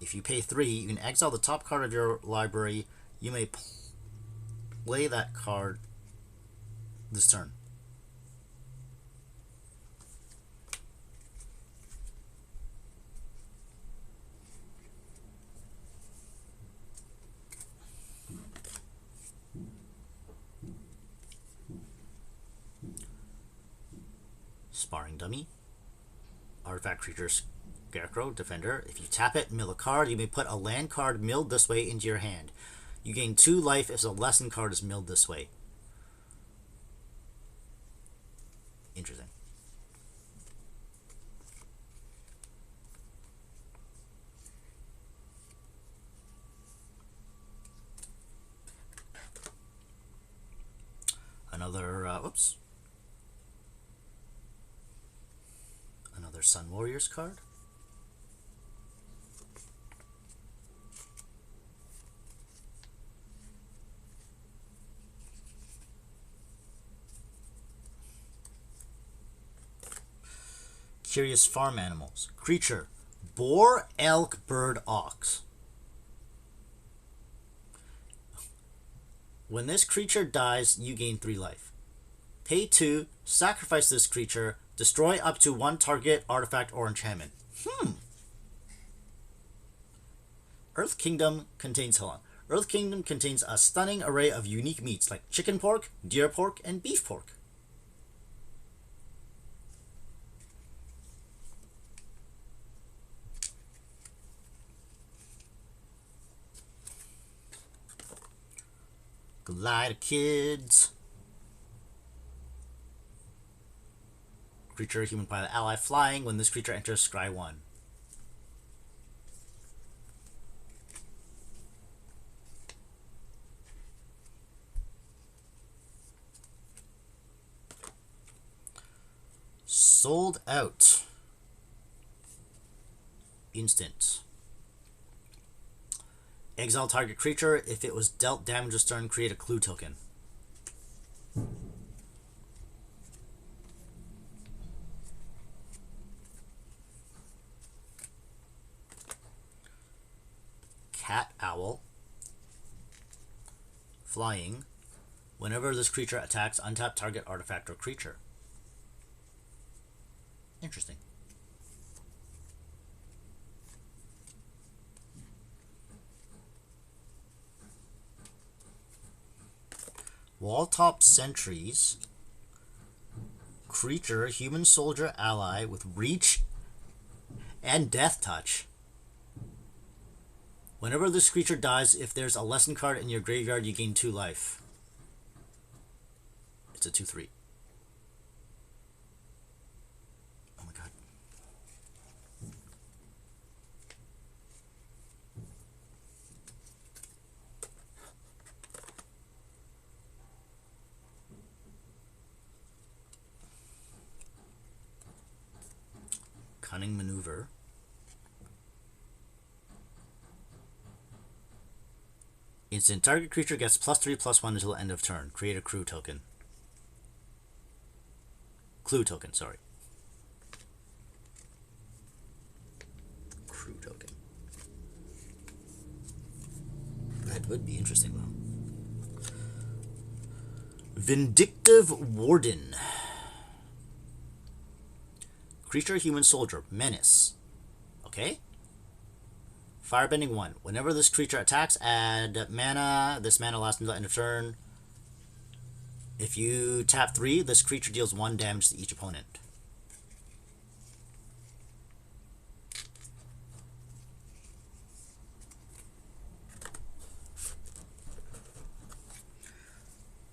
If you pay 3, you can exile the top card of your library. You may play that card this turn. Sparring Dummy. Artifact creature Scarecrow, Defender. If you tap it, mill a card, you may put a land card milled this way into your hand. You gain 2 life if a lesson card is milled this way. Interesting. Another, oops. Another Sun Warriors card. Curious Farm Animals. Creature. Boar, elk, bird, ox. When this creature dies, you gain 3 life. Pay 2, sacrifice this creature, destroy up to 1 target artifact or enchantment. Earth Kingdom contains, Earth Kingdom contains a stunning array of unique meats like chicken pork, deer pork, and beef pork. Glider Kids. Creature, human pilot ally, flying. When this creature enters, scry 1. Sold Out. Instant. Exile target creature. If it was dealt damage this turn, create a clue token. Cat Owl. Flying. Whenever this creature attacks, untap target artifact or creature. Interesting. Walltop Sentries. Creature, human soldier ally with reach and death touch. Whenever this creature dies, if there's a lesson card in your graveyard, you gain 2 life. It's a 2/3. Oh my god. Cunning Maneuver. Instant. Target creature gets +3/+1 until end of turn. Create a crew token. Clue token, sorry. Crew token. That would be interesting, though. Vindictive Warden. Creature, human, soldier. Menace. Okay. Firebending 1. Whenever this creature attacks, add mana. This mana lasts until end of turn. If you tap 3, this creature deals 1 damage to each opponent.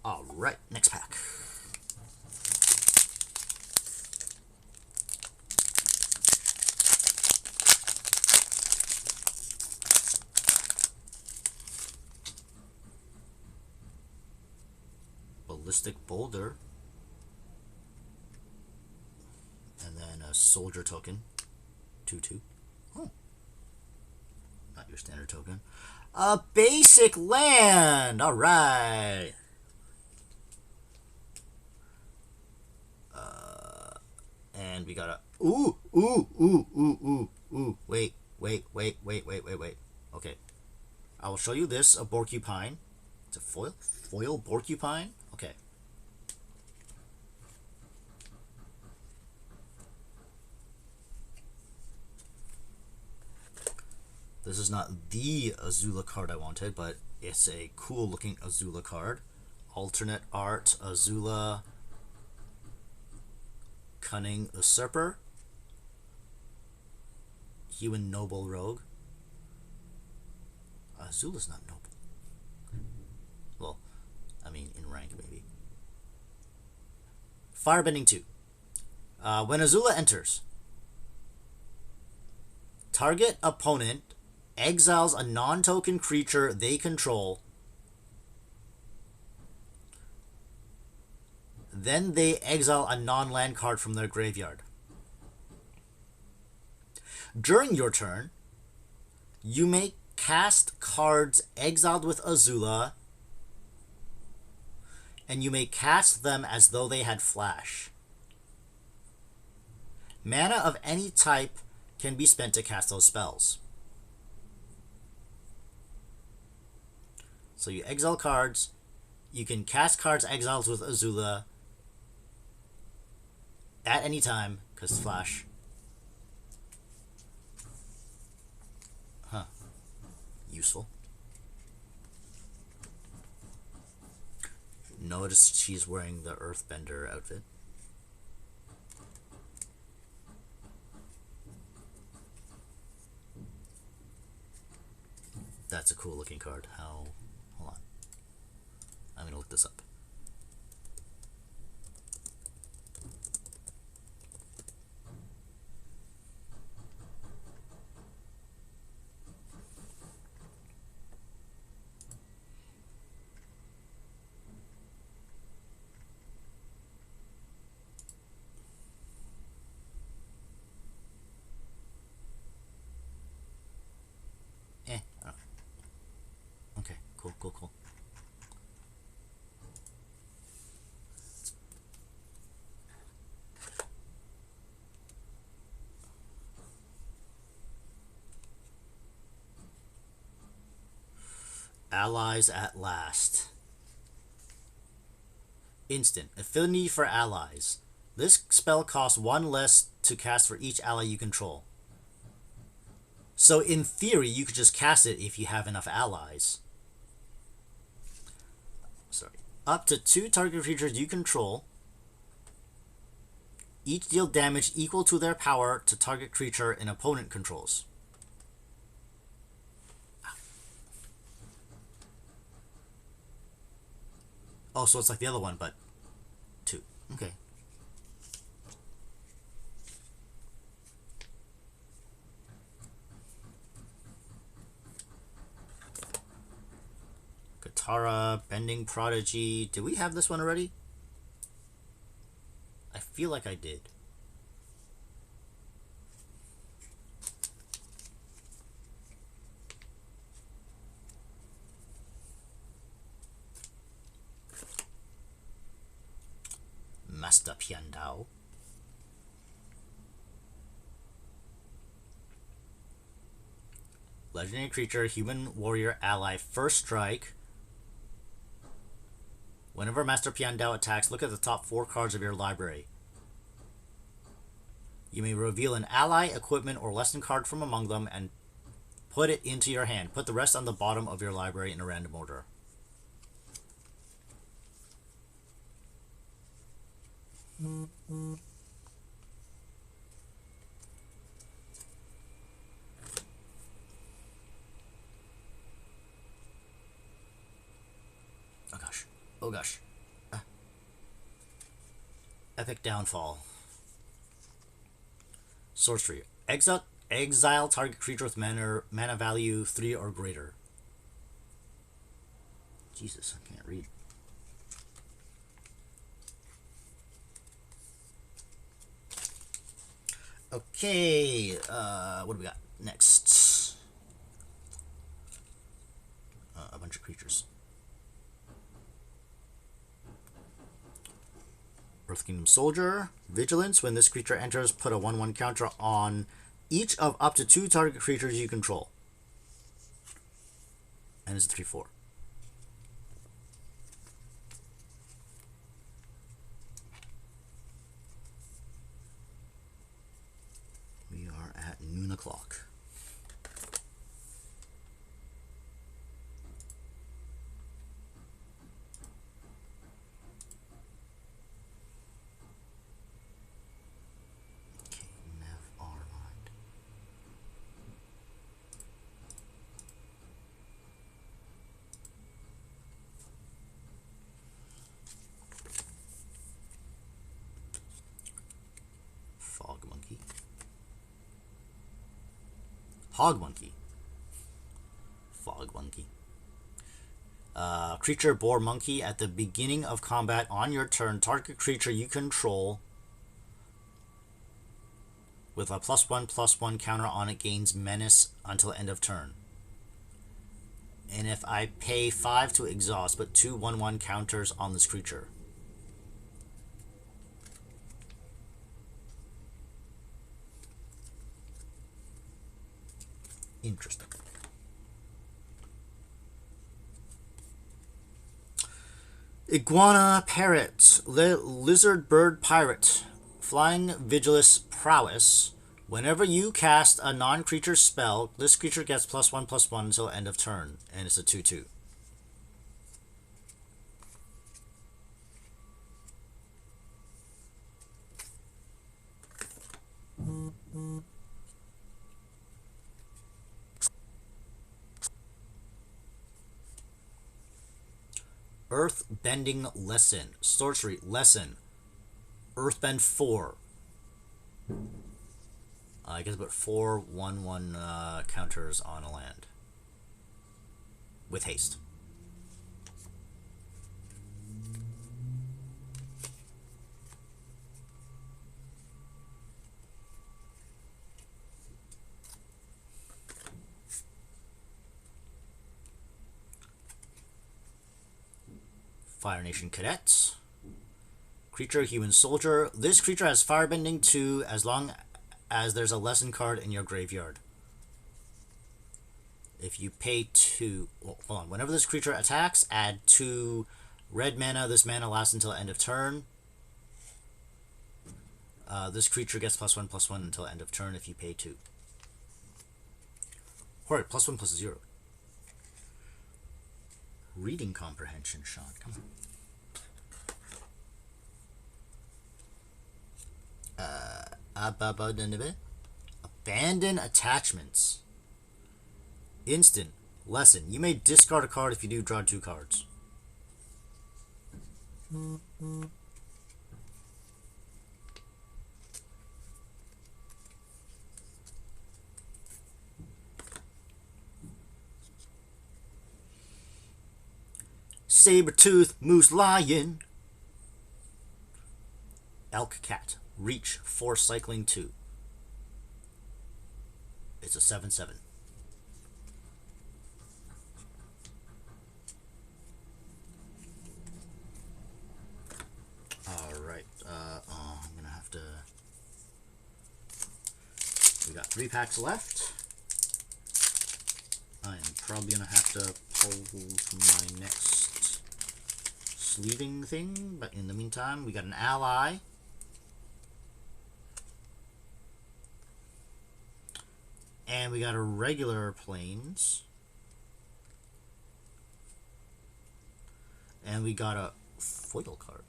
Alright, next pack. Ballistic Boulder. And then a soldier token. 2/2. Oh. Not your standard token. A basic land! Alright. And we got a... Ooh! Wait. Okay. I will show you this, a Porcupine. It's a foil? Foil Porcupine? Okay. This is not the Azula card I wanted, but it's a cool looking Azula card. Alternate art, Azula, Cunning Usurper, Human Noble Rogue. Azula's not noble. Well, I mean in rank maybe. Firebending 2. When Azula enters, target opponent exiles a non-token creature they control. Then they exile a non-land card from their graveyard. During your turn, you may cast cards exiled with Azula, and you may cast them as though they had flash. Mana of any type can be spent to cast those spells. So you exile cards, you can cast cards exiled with Azula at any time, because flash. Huh. Useful. Notice she's wearing the Earthbender outfit. That's a cool looking card. How? Hold on. I'm gonna look this up. Okay, cool. Allies at last. Instant. Affinity for allies. This spell costs 1 less to cast for each ally you control. So in theory, you could just cast it if you have enough allies. Sorry. Up to 2 target creatures you control. Each deal damage equal to their power to target creature an opponent controls. Oh, so it's like the other one, but 2. Okay. Katara, Bending Prodigy. Did we have this one already? I feel like I did. Master Piandao. Legendary creature, human warrior ally, first strike. Whenever Master Piandao attacks, look at the top 4 cards of your library. You may reveal an ally, equipment, or lesson card from among them and put it into your hand. Put the rest on the bottom of your library in a random order. Oh gosh. Oh gosh. Epic Downfall. Sorcery. Exile target creature with mana value 3 or greater. Jesus, I can't read. Okay, what do we got next? A bunch of creatures. Earth Kingdom Soldier. Vigilance. When this creature enters, put a 1/1 counter on each of up to 2 target creatures you control. And it's a 3/4. We are at noon o'clock. Hog Monkey. Fog Monkey. Creature Boar Monkey. At the beginning of combat on your turn, target creature you control with a +1/+1 counter on it gains menace until end of turn. And if I pay 5 to exhaust, put 2 1/1 counters on this creature. Interesting. Iguana Parrot. Lizard Bird Pirate. Flying Vigilance Prowess. Whenever you cast a non-creature spell, this creature gets +1/+1 until end of turn. And it's a 2/2. Earth Bending Lesson. Sorcery. Lesson. Earthbend 4. I guess about 4 1/1 counters on a land. With haste. Fire Nation Cadets. Creature, Human Soldier. This creature has Firebending 2 as long as there's a lesson card in your graveyard. If you pay 2... Well, hold on. Whenever this creature attacks, add 2 red mana. This mana lasts until end of turn. This creature gets +1/+1 until end of turn if you pay 2. Alright, +1/+0. Reading comprehension, Sean. Come on. Abandon attachments. Instant. Lesson. You may discard a card if you do draw 2 cards. Saber-tooth Moose Lion. Elk Cat. Reach. Force Cycling 2. It's a 7/7. Alright. 3 packs left. I'm probably going to have to pull from my next sleeving thing, but in the meantime, we got an ally. And we got a regular planes. And we got a foil card.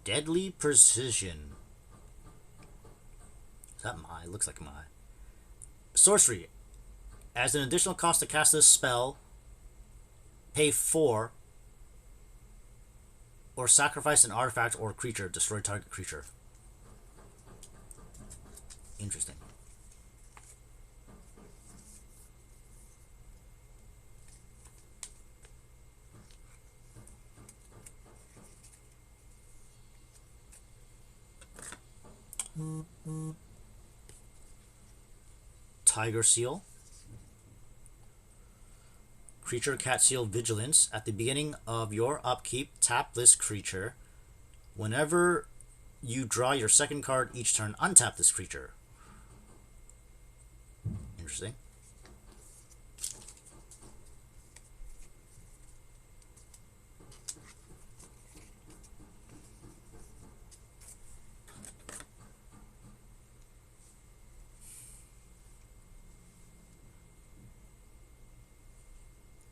Deadly Precision. Is that my? It looks like my. Sorcery. As an additional cost to cast this spell, pay 4 or sacrifice an artifact or creature. Destroy target creature. Interesting. Tiger Seal. Creature Cat Seal Vigilance. At the beginning of your upkeep, tap this creature. Whenever you draw your second card each turn, untap this creature. Interesting.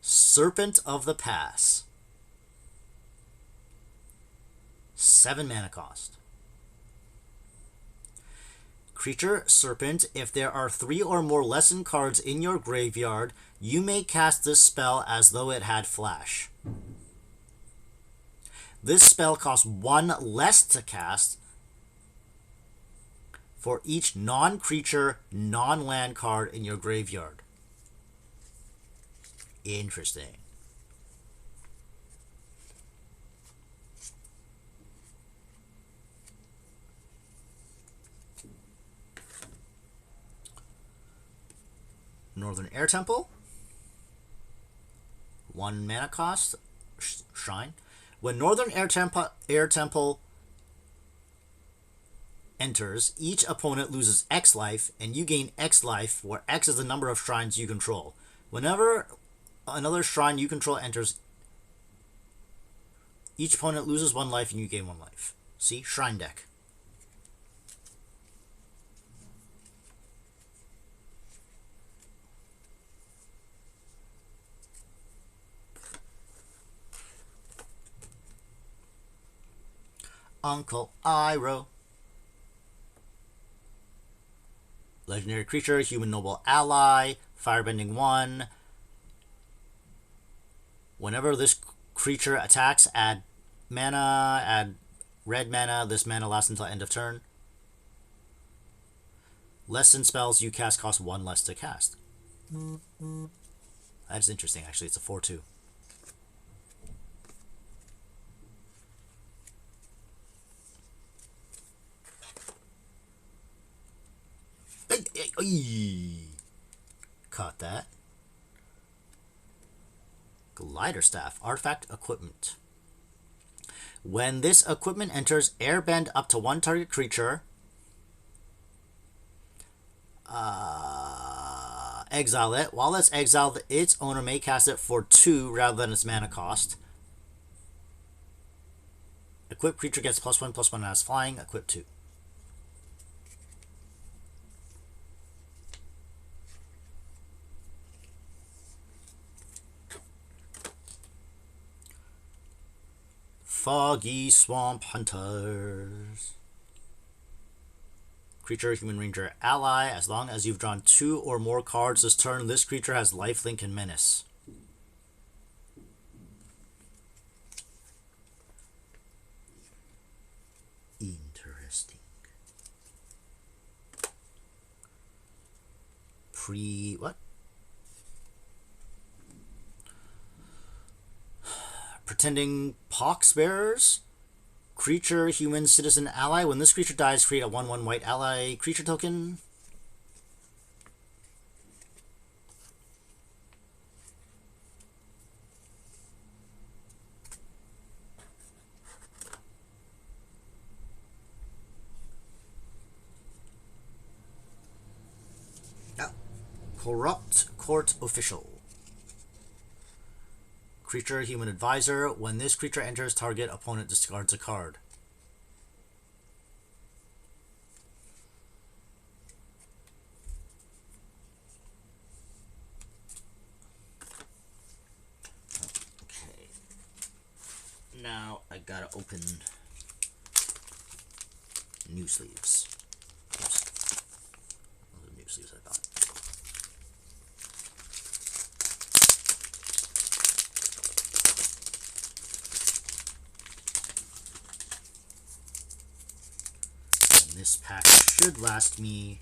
Serpent of the Pass. 7 mana cost. Creature Serpent. If there are 3 or more lesson cards in your graveyard, you may cast this spell as though it had flash. This spell costs 1 less to cast for each non-creature, non-land card in your graveyard. Interesting. Northern Air Temple. 1 mana cost. Shrine. When Northern Air Temple enters, each opponent loses X life, and you gain X life, where X is the number of shrines you control. Whenever another shrine you control enters, each opponent loses 1 life and you gain 1 life. See? Shrine deck. Uncle Iroh. Legendary creature, human noble ally, firebending 1. Whenever this creature attacks, add mana, add red mana. This mana lasts until end of turn. Lesson spells you cast cost 1 less to cast. That's interesting, actually. It's a 4/2. Caught that. Glider Staff. Artifact Equipment. When this equipment enters, airbend up to 1 target creature. Exile it. While it's exiled, its owner may cast it for 2 rather than its mana cost. Equipped creature gets +1/+1 as flying. Equip 2. Foggy Swamp Hunters. Creature, human ranger, ally. As long as you've drawn 2 or more cards this turn, this creature has lifelink and menace. Interesting. What? Pretending Poxbearers. Creature, human, citizen, ally. When this creature dies, create a 1/1 white ally creature token. Corrupt Court Official. Creature, Human Advisor. When this creature enters, target opponent discards a card. Okay. Now I gotta open new sleeves. Oops. Those are new sleeves I bought. This pack should last me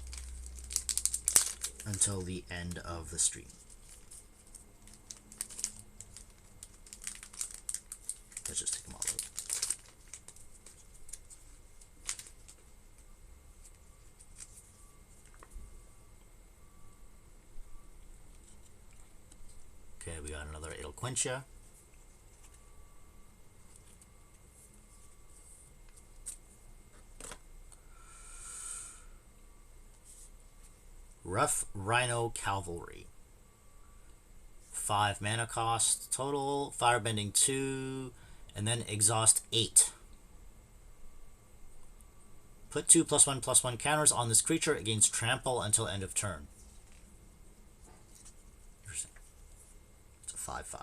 until the end of the stream. Let's just take them all out. Okay, we got another Eloquentia. Rough Rhino Cavalry. 5 mana cost total, firebending 2, and then exhaust 8. Put 2 +1/+1 counters on this creature against trample until end of turn. Interesting. It's a 5/5.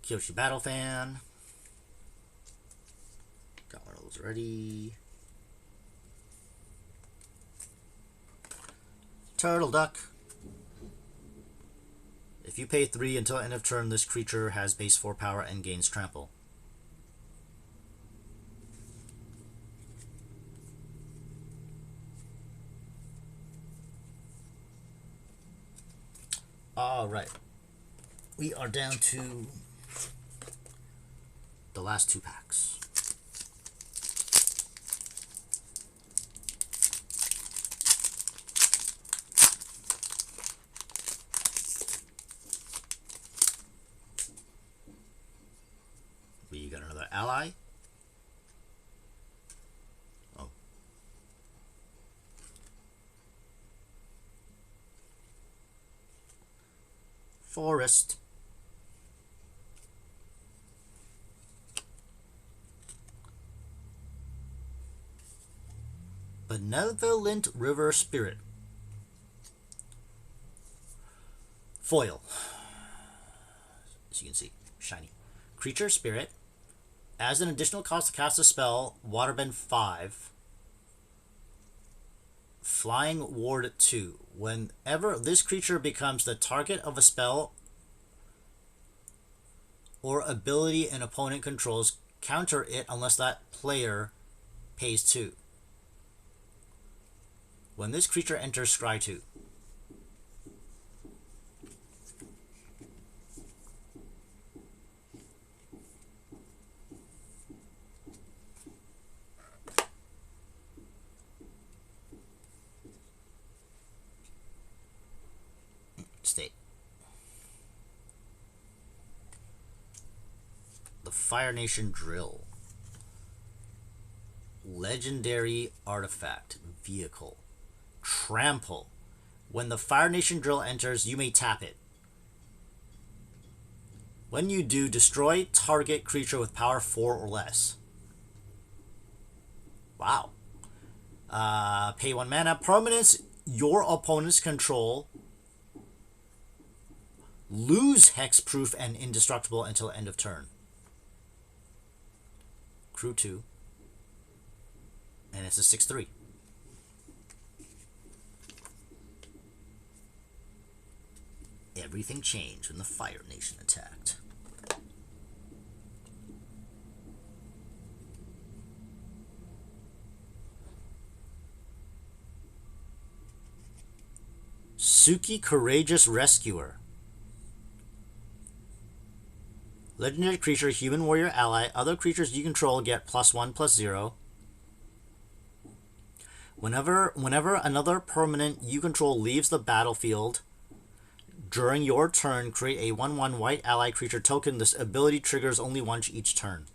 Kyoshi Battle Fan. Got one of those ready. Turtle Duck. If you pay 3 until end of turn, this creature has base 4 power and gains trample. Alright. We are down to the last 2 packs. We got another ally. Oh. Forest. Benevolent River Spirit. Foil. As you can see, shiny. Creature Spirit. As an additional cost to cast a spell, Waterbend 5. Flying Ward 2. Whenever this creature becomes the target of a spell or ability an opponent controls, counter it unless that player pays 2. When this creature enters, scry 2. State. The Fire Nation Drill. Legendary Artifact. Vehicle. Trample. When the Fire Nation Drill enters, you may tap it. When you do, destroy target creature with power 4 or less. Wow. Pay 1 mana. Permanents your opponents control lose hexproof and indestructible until end of turn. Crew 2. And it's a 6/3. Everything changed when the Fire Nation attacked. Suki Courageous Rescuer. Legendary creature, human warrior ally. Other creatures you control get +1/+0. Whenever another permanent you control leaves the battlefield, During your turn, create a 1/1 white ally creature token. This ability triggers only once each turn.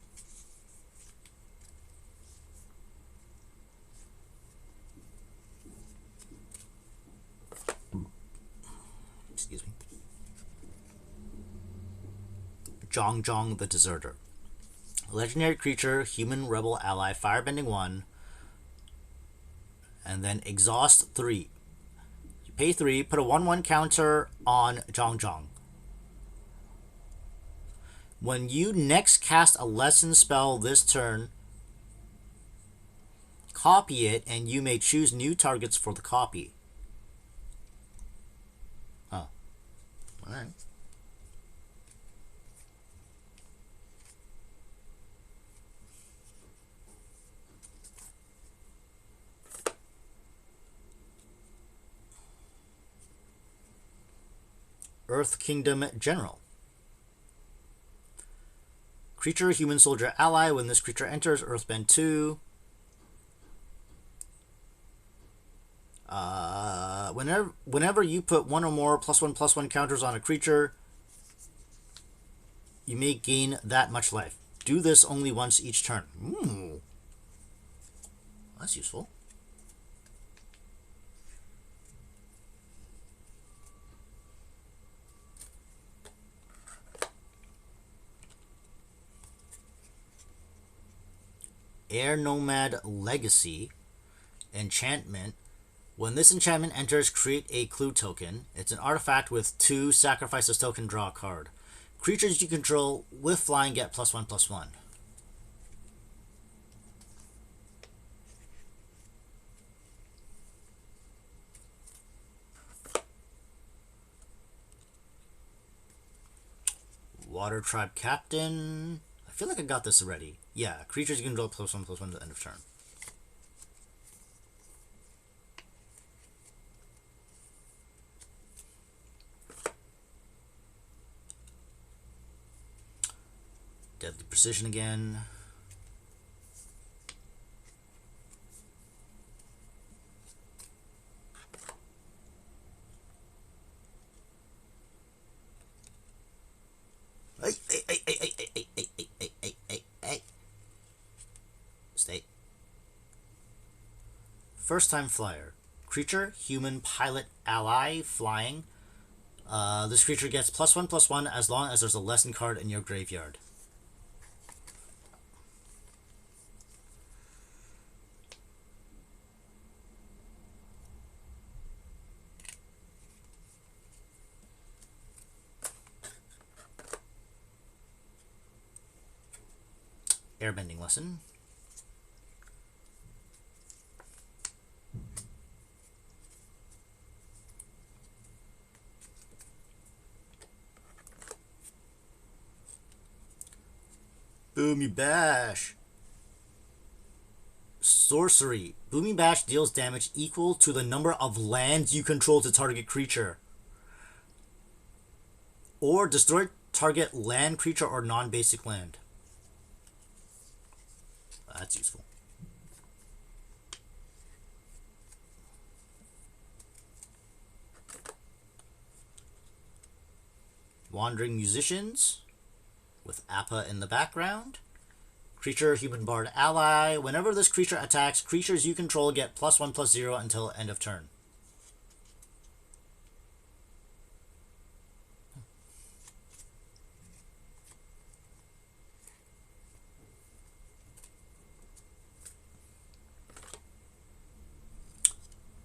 Excuse me. Zhong Zhong the Deserter. Legendary creature, human rebel ally, firebending 1, and then exhaust 3. You pay 3, put a 1/1 counter on Zhong Zhong. When you next cast a lesson spell this turn, copy it, and you may choose new targets for the copy. Oh. Alright. Earth Kingdom General. Creature, human soldier ally. When this creature enters, Earthbend 2. Whenever you put 1 or more +1/+1 counters on a creature, you may gain that much life. Do this only once each turn. Ooh. That's useful. Air Nomad Legacy. Enchantment. When this enchantment enters, create a clue token. It's an artifact with 2, sacrifice this token, draw a card. Creatures you control with flying get +1/+1. Water Tribe Captain. I feel like I got this already. Yeah, creatures you control +1/+1 to the end of turn. Deadly Precision again. Hey. Stay. First time flyer. Creature, human, pilot, ally, flying. This creature gets +1/+1 as long as there's a lesson card in your graveyard. Airbending lesson. Boomy Bash. Sorcery. Boomy Bash deals damage equal to the number of lands you control to target creature. Or destroy target land, creature, or non-basic land. That's useful. Wandering Musicians with Appa in the background. Creature, human bard ally. Whenever this creature attacks, creatures you control get +1/+0 until end of turn.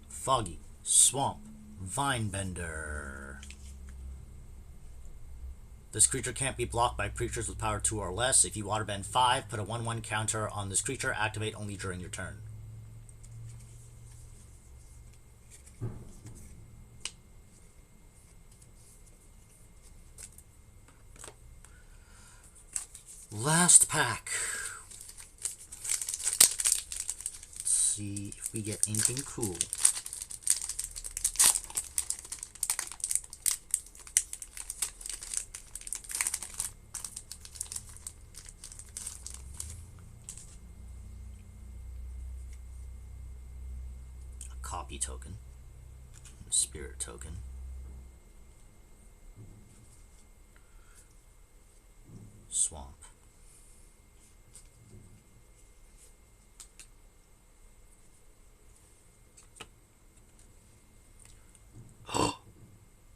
Foggy, Swamp, Vinebender. This creature can't be blocked by creatures with power 2 or less. If you waterbend 5, put a 1/1 counter on this creature. Activate only during your turn. Last pack. Let's see if we get anything cool. Copy token, spirit token, Swamp.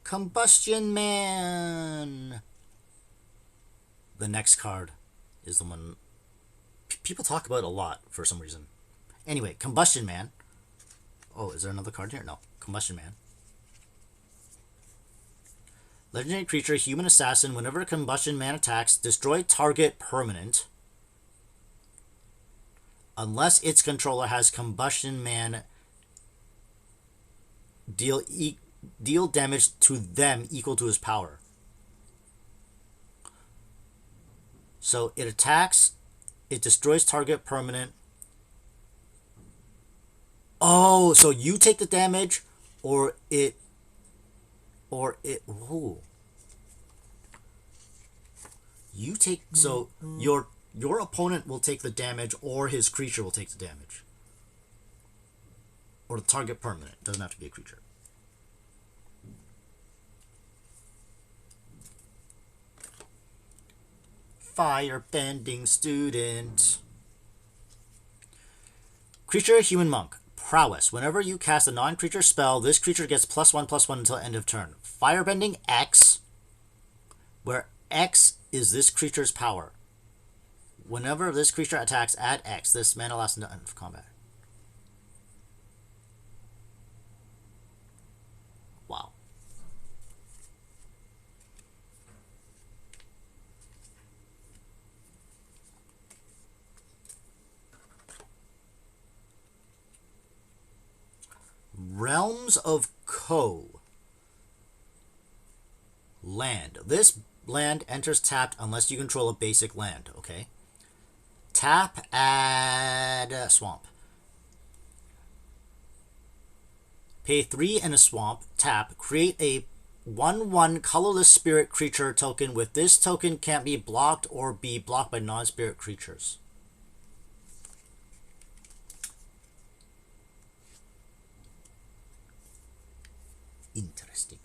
Combustion Man! The next card is the one people talk about a lot for some reason. Anyway, Combustion Man. Oh, is there another card here? No. Combustion Man. Legendary creature, human assassin. Whenever a Combustion Man attacks, destroy target permanent. Unless its controller has Combustion Man deal damage to them equal to his power. So it attacks, it destroys target permanent. Oh, so you take the damage, or it. Whoa. You take, so your opponent will take the damage, or his creature will take the damage, or the target permanent. Doesn't have to be a creature. Firebending Student. Creature, human monk. Prowess. Whenever you cast a non-creature spell, this creature gets +1/+1 until end of turn. Firebending X, where X is this creature's power. Whenever this creature attacks, add X. This mana lasts until end of combat. Wow. Realms of Ko. Land. This land enters tapped unless you control a basic land, okay? Tap, add swamp. Pay 3 and a swamp, tap, create a 1/1 colorless spirit creature token. With this token can't be blocked or be blocked by non-spirit creatures. Interesting.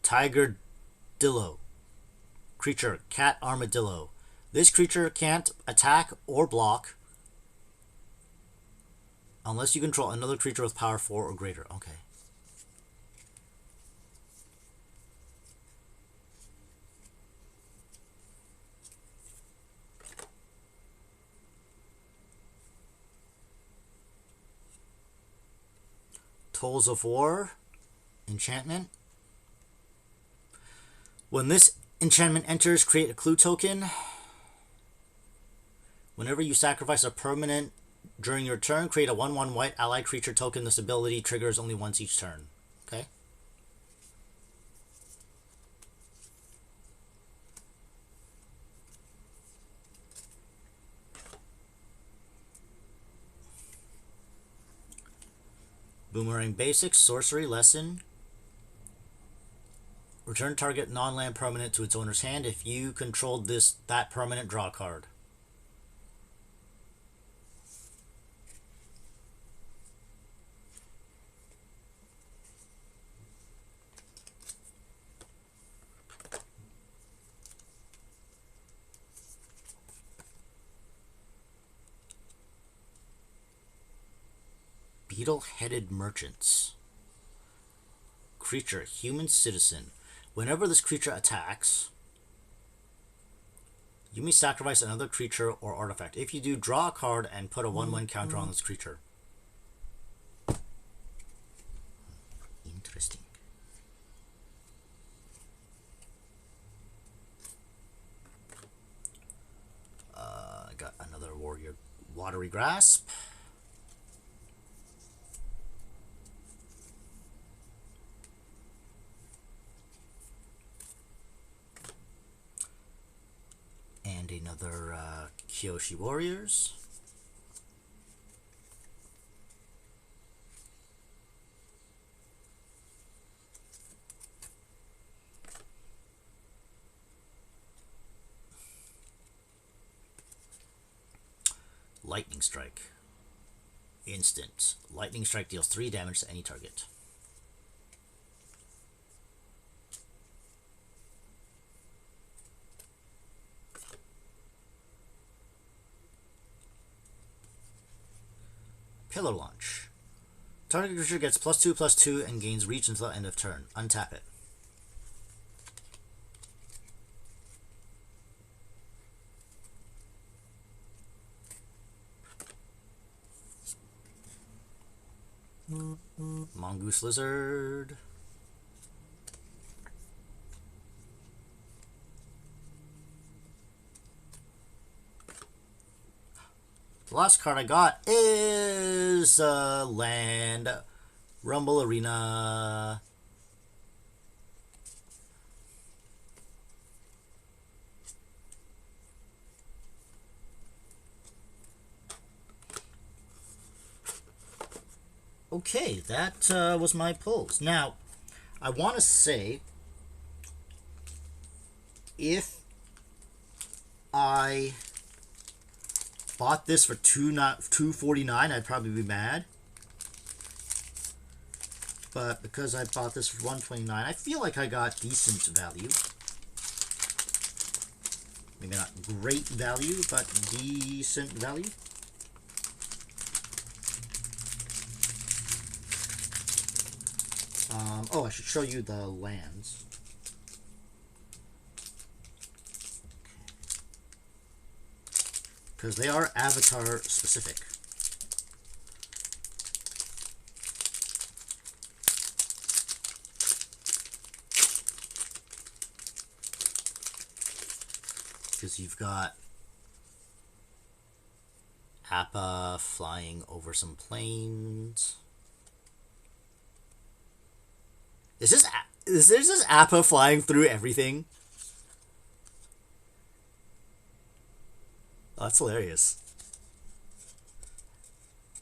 Tiger Dillo. Creature, cat armadillo. This creature can't attack or block unless you control another creature with power 4 or greater. Okay. Tolls of War. Enchantment. When this enchantment enters, create a clue token. Whenever you sacrifice a permanent during your turn, create a 1/1 white allied creature token. This ability triggers only once each turn. Okay? Boomerang Basics, Sorcery, Lesson. Return target non-land permanent to its owner's hand. If you controlled that permanent, draw a card. Beetle-headed Merchants. Creature, human citizen. Whenever this creature attacks, you may sacrifice another creature or artifact. If you do, draw a card and put a 1/1 counter on this creature. Interesting. I got another warrior. Watery Grasp. And another Kyoshi Warriors. Lightning Strike. Instant. Lightning Strike deals 3 damage to any target. Pillar Launch. Target creature gets +2/+2 and gains reach until end of turn. Untap it. Mongoose Lizard. The last card I got is land, Rumble Arena. Okay, that was my pulls. Now, I want to say, if I bought this for $2.49, I'd probably be mad. But because I bought this for $1.29, I feel like I got decent value. Maybe not great value, but decent value. Oh, I should show you the lands. Because they are Avatar specific. Because you've got Appa flying over some plains. Is there just Appa flying through everything? Oh, that's hilarious.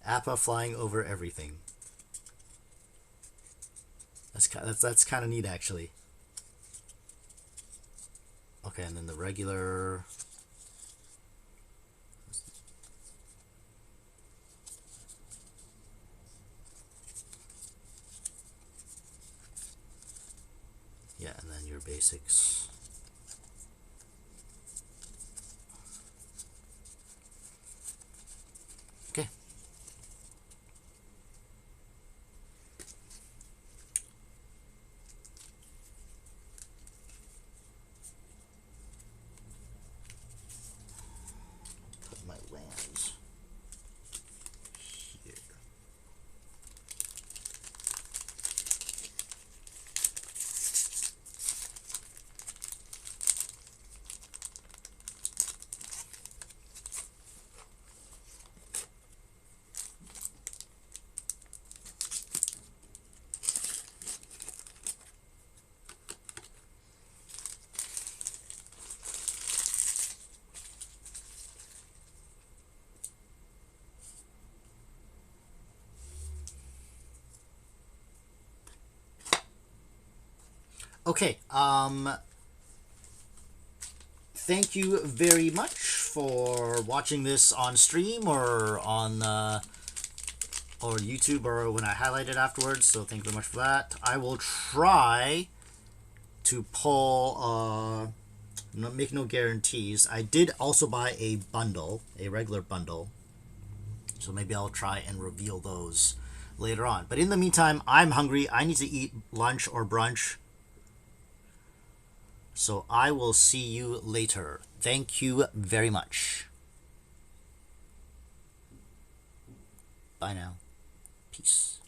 Appa flying over everything. That's kind of neat, actually. Okay, and then the regular. Yeah, and then your basics. Okay. Put my lands here. Okay, thank you very much for watching this on stream or on or YouTube or when I highlight it afterwards, so thank you very much for that. I will try to pull, make no guarantees. I did also buy a bundle, a regular bundle, so maybe I'll try and reveal those later on. But in the meantime, I'm hungry. I need to eat lunch or brunch. So I will see you later. Thank you very much. Bye now. Peace.